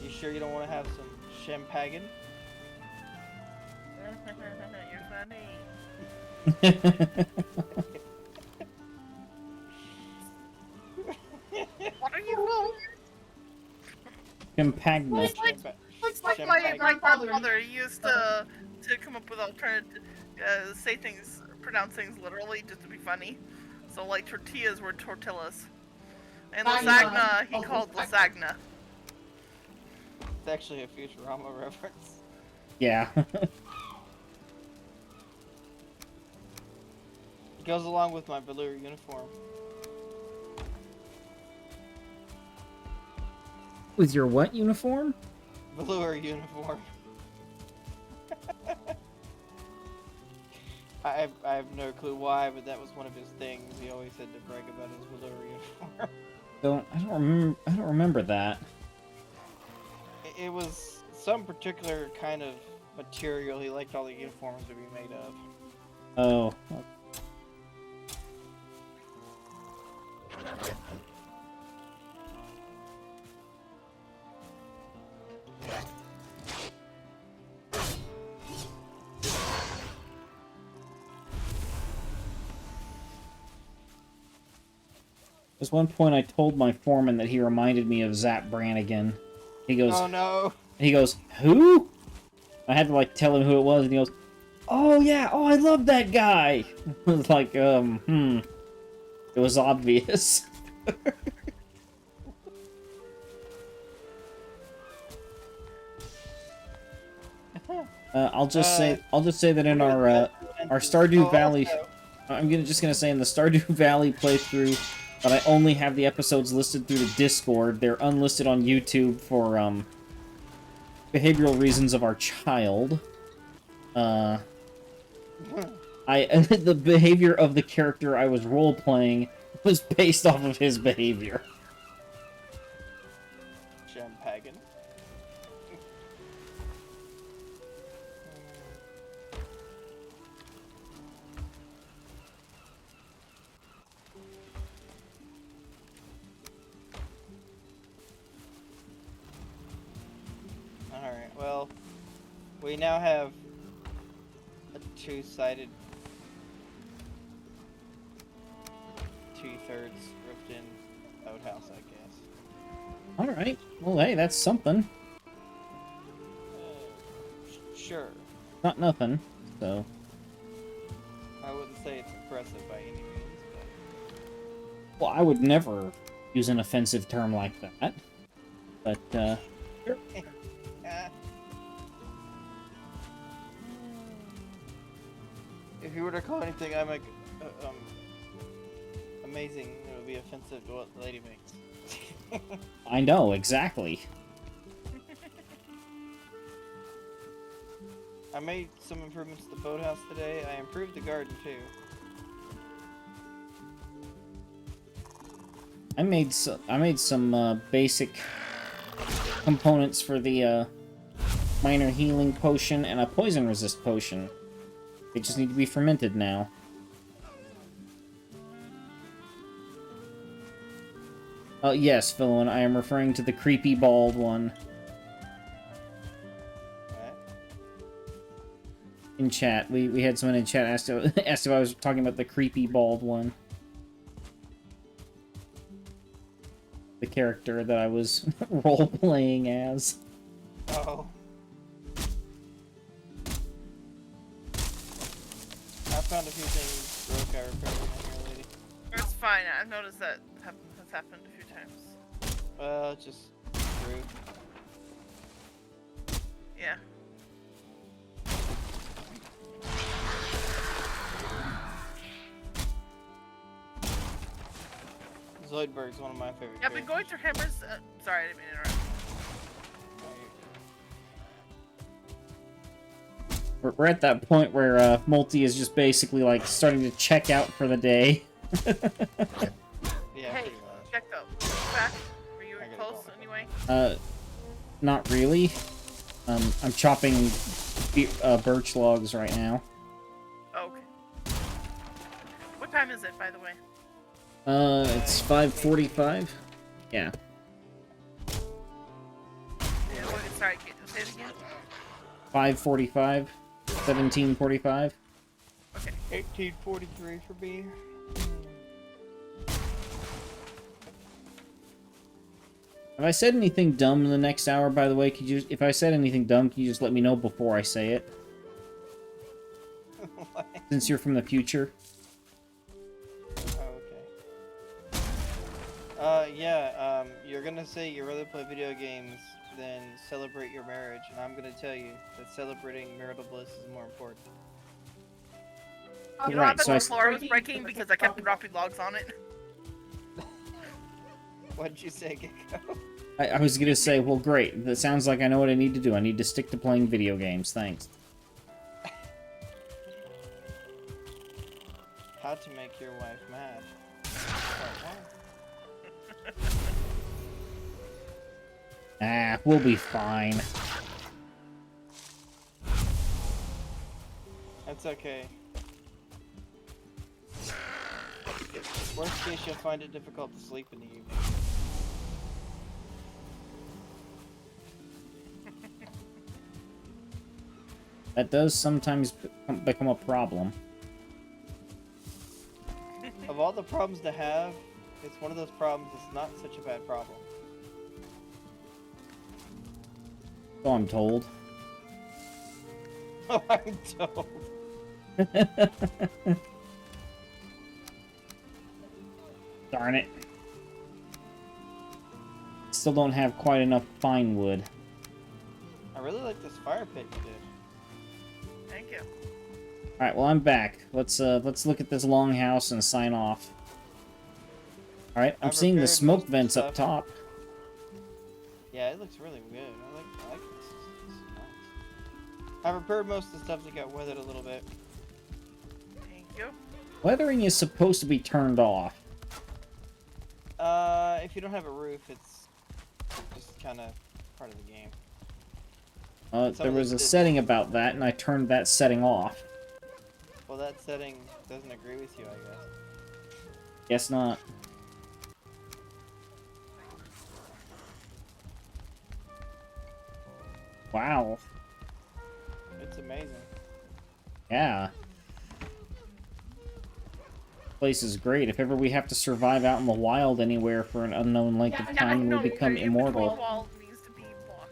sure you don't want to have some champagne? You're funny. What are you doing? Compagna. It's like my grandfather used to come up with alternative, say things, pronounce things literally just to be funny. So like tortillas were tortillas, and lasagna he called lasagna. It's actually a Futurama reference. Yeah. It goes along with my velour uniform. With your what uniform? Velour uniform. I have no clue why, but that was one of his things. He always had to brag about his velour uniform. I don't remember that. It was some particular kind of material he liked all the uniforms to be made of. Oh. There's one point I told my foreman that he reminded me of Zap Brannigan. He goes, Oh no! he goes, who? I had to like tell him who it was, and he goes, oh yeah, oh I love that guy. I was like, It was obvious. I'll just say that in our Stardew Valley, just gonna say in the Stardew Valley playthrough, that I only have the episodes listed through the Discord. They're unlisted on YouTube for behavioral reasons of our child. the behavior of the character I was role-playing was based off of his behavior. Champagan. Alright, well, we now have a two-sided, 2/3 roofed-in outhouse, I guess. Alright, well, hey, that's something. Sure. Not nothing, so... I wouldn't say it's impressive by any means, Well, I would never use an offensive term like that. But, sure. but... If you were to call anything I'm like, amazing, it would be offensive to what the lady makes. I know, exactly. I made some improvements to the boathouse today. I improved the garden too. I made some basic components for the minor healing potion and a poison resist potion. They just need to be fermented now. Oh yes, Philon, I am referring to the creepy bald one. Right? In chat, we had someone in chat asked if I was talking about the creepy bald one. The character that I was role-playing as. Oh. I found a few things broke. I repaired them in here, lady. It's fine. I've noticed that has happened a few times. Well, it's just rude. Yeah. Zoidberg's one of my favorite Yeah, I've been going through hammers. Sorry, I didn't mean to interrupt. We're at that point where Multi is just basically like starting to check out for the day. Yeah, Hey, pretty much. check up. Back. Were you I gotta close go. anyway? Not really. I'm chopping birch logs right now. Oh, okay. What time is it, by the way? It's 5:45. Yeah. Yeah, sorry, say it again. 5:45. 17:45. Okay. 1843 for me. Have I said anything dumb in the next hour, by the way? Could you, if I said anything dumb, can you just let me know before I say it? Since you're from the future. Oh, okay. Yeah, you're gonna say you'd rather play video games than celebrate your marriage, and I'm gonna tell you that celebrating marital bliss is more important. You know, Right, I bet so the floor was breaking because I kept dropping logs on it. What'd you say, Gecko? I was gonna say, well, great. That sounds like I know what I need to do. I need to stick to playing video games. Thanks. How to make your wife mad. Ah, we'll be fine. That's okay. Worst case, you'll find it difficult to sleep in the evening. That does sometimes become a problem. Of all the problems to have, it's one of those problems that's not such a bad problem. So I'm told. Oh, I'm told. Darn it. Still don't have quite enough fine wood. I really like this fire pit you did. Thank you. Alright, well I'm back. Let's look at this longhouse and sign off. Alright, I'm I've seeing the repaired smoke most of the vents up stuff. top. Yeah, it looks really good. I like this. This is nice. I've repaired most of the stuff that got weathered a little bit. you. Weathering is supposed to be turned off. If you don't have a roof, it's just kind of part of the game. There was a setting about that, and I turned that setting off. Well, that setting doesn't agree with you, I guess. Guess not. Wow. It's amazing. Yeah. Place is great. If ever we have to survive out in the wild anywhere for an unknown length of time, and we become immortal. Wall needs to be blocked.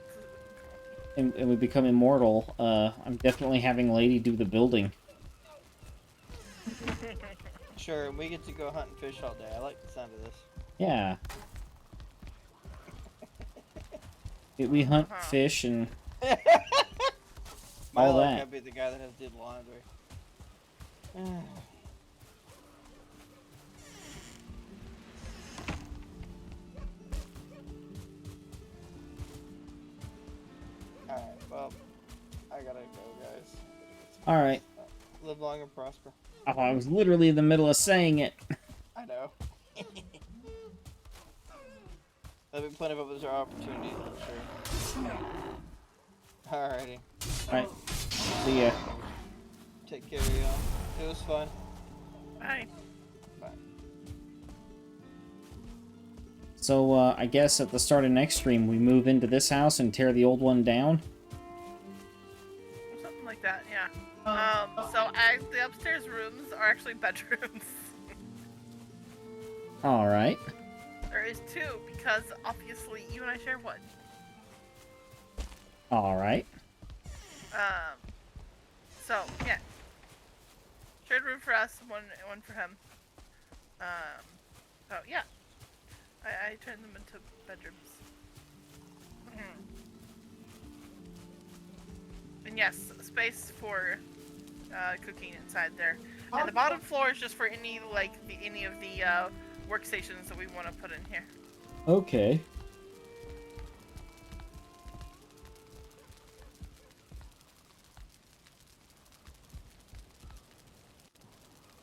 And we become immortal, I'm definitely having Lady do the building. Sure, we get to go hunt and fish all day. I like the sound of this. Yeah. We hunt, fish, and all that. I'd be the guy that has to do the laundry. Alright, well, I gotta go, guys. Alright. Live long and prosper. Oh, I was literally in the middle of saying it. I know. There'll be plenty of other opportunities, I'm sure. Alrighty. Alright. See ya. Take care of y'all. It was fun. Bye. Bye. So, I guess at the start of next stream, we move into this house and tear the old one down? Something like that, yeah. The upstairs rooms are actually bedrooms. Alright. There is two, because obviously you and I share one. Alright. So, yeah. Shared room for us, one for him. So, yeah. I turned them into bedrooms. And yes, space for cooking inside there. And the bottom floor is just for any of the workstations that we want to put in here. Okay.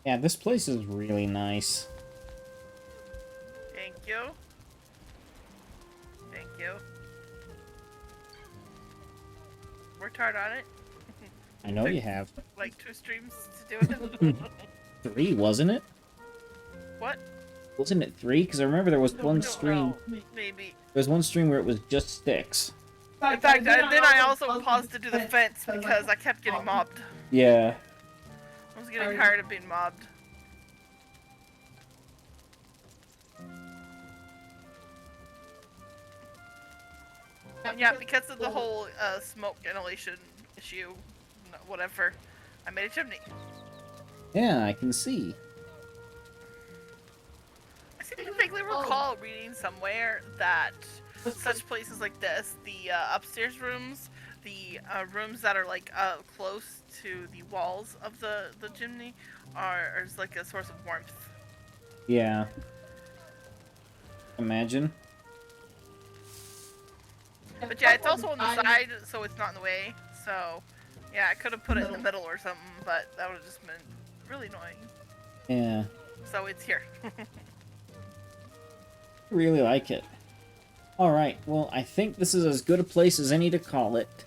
Yeah, this place is really nice. Thank you. Thank you. Worked hard on it. I know you have. Like 2 streams to do it. 3, wasn't it? What? Wasn't it 3? Because I remember there was one stream. Maybe. There was one stream where it was just sticks. In fact, then I also paused to do the fence because I kept getting mobbed. Yeah. I was getting tired of being mobbed. Yeah, because of the whole smoke inhalation issue, whatever, I made a chimney. Yeah, I can see. I seem to vaguely recall reading somewhere that such places like this, the upstairs rooms, the rooms that are like close to the walls of the chimney, are like a source of warmth. Yeah. Imagine. But yeah, it's also on the side, so it's not in the way. So, yeah, I could have put it in the middle or something, but that would have just been really annoying. Yeah. So it's here. Really like it. Alright, well, I think this is as good a place as any to call it.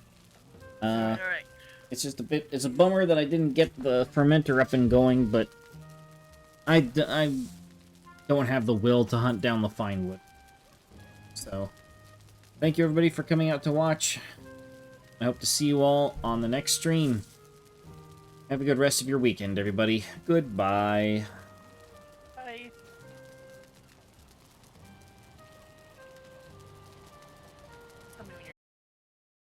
Alright. It's just it's a bummer that I didn't get the fermenter up and going, but I don't have the will to hunt down the fine wood. So, thank you everybody for coming out to watch. I hope to see you all on the next stream. Have a good rest of your weekend, everybody. Goodbye.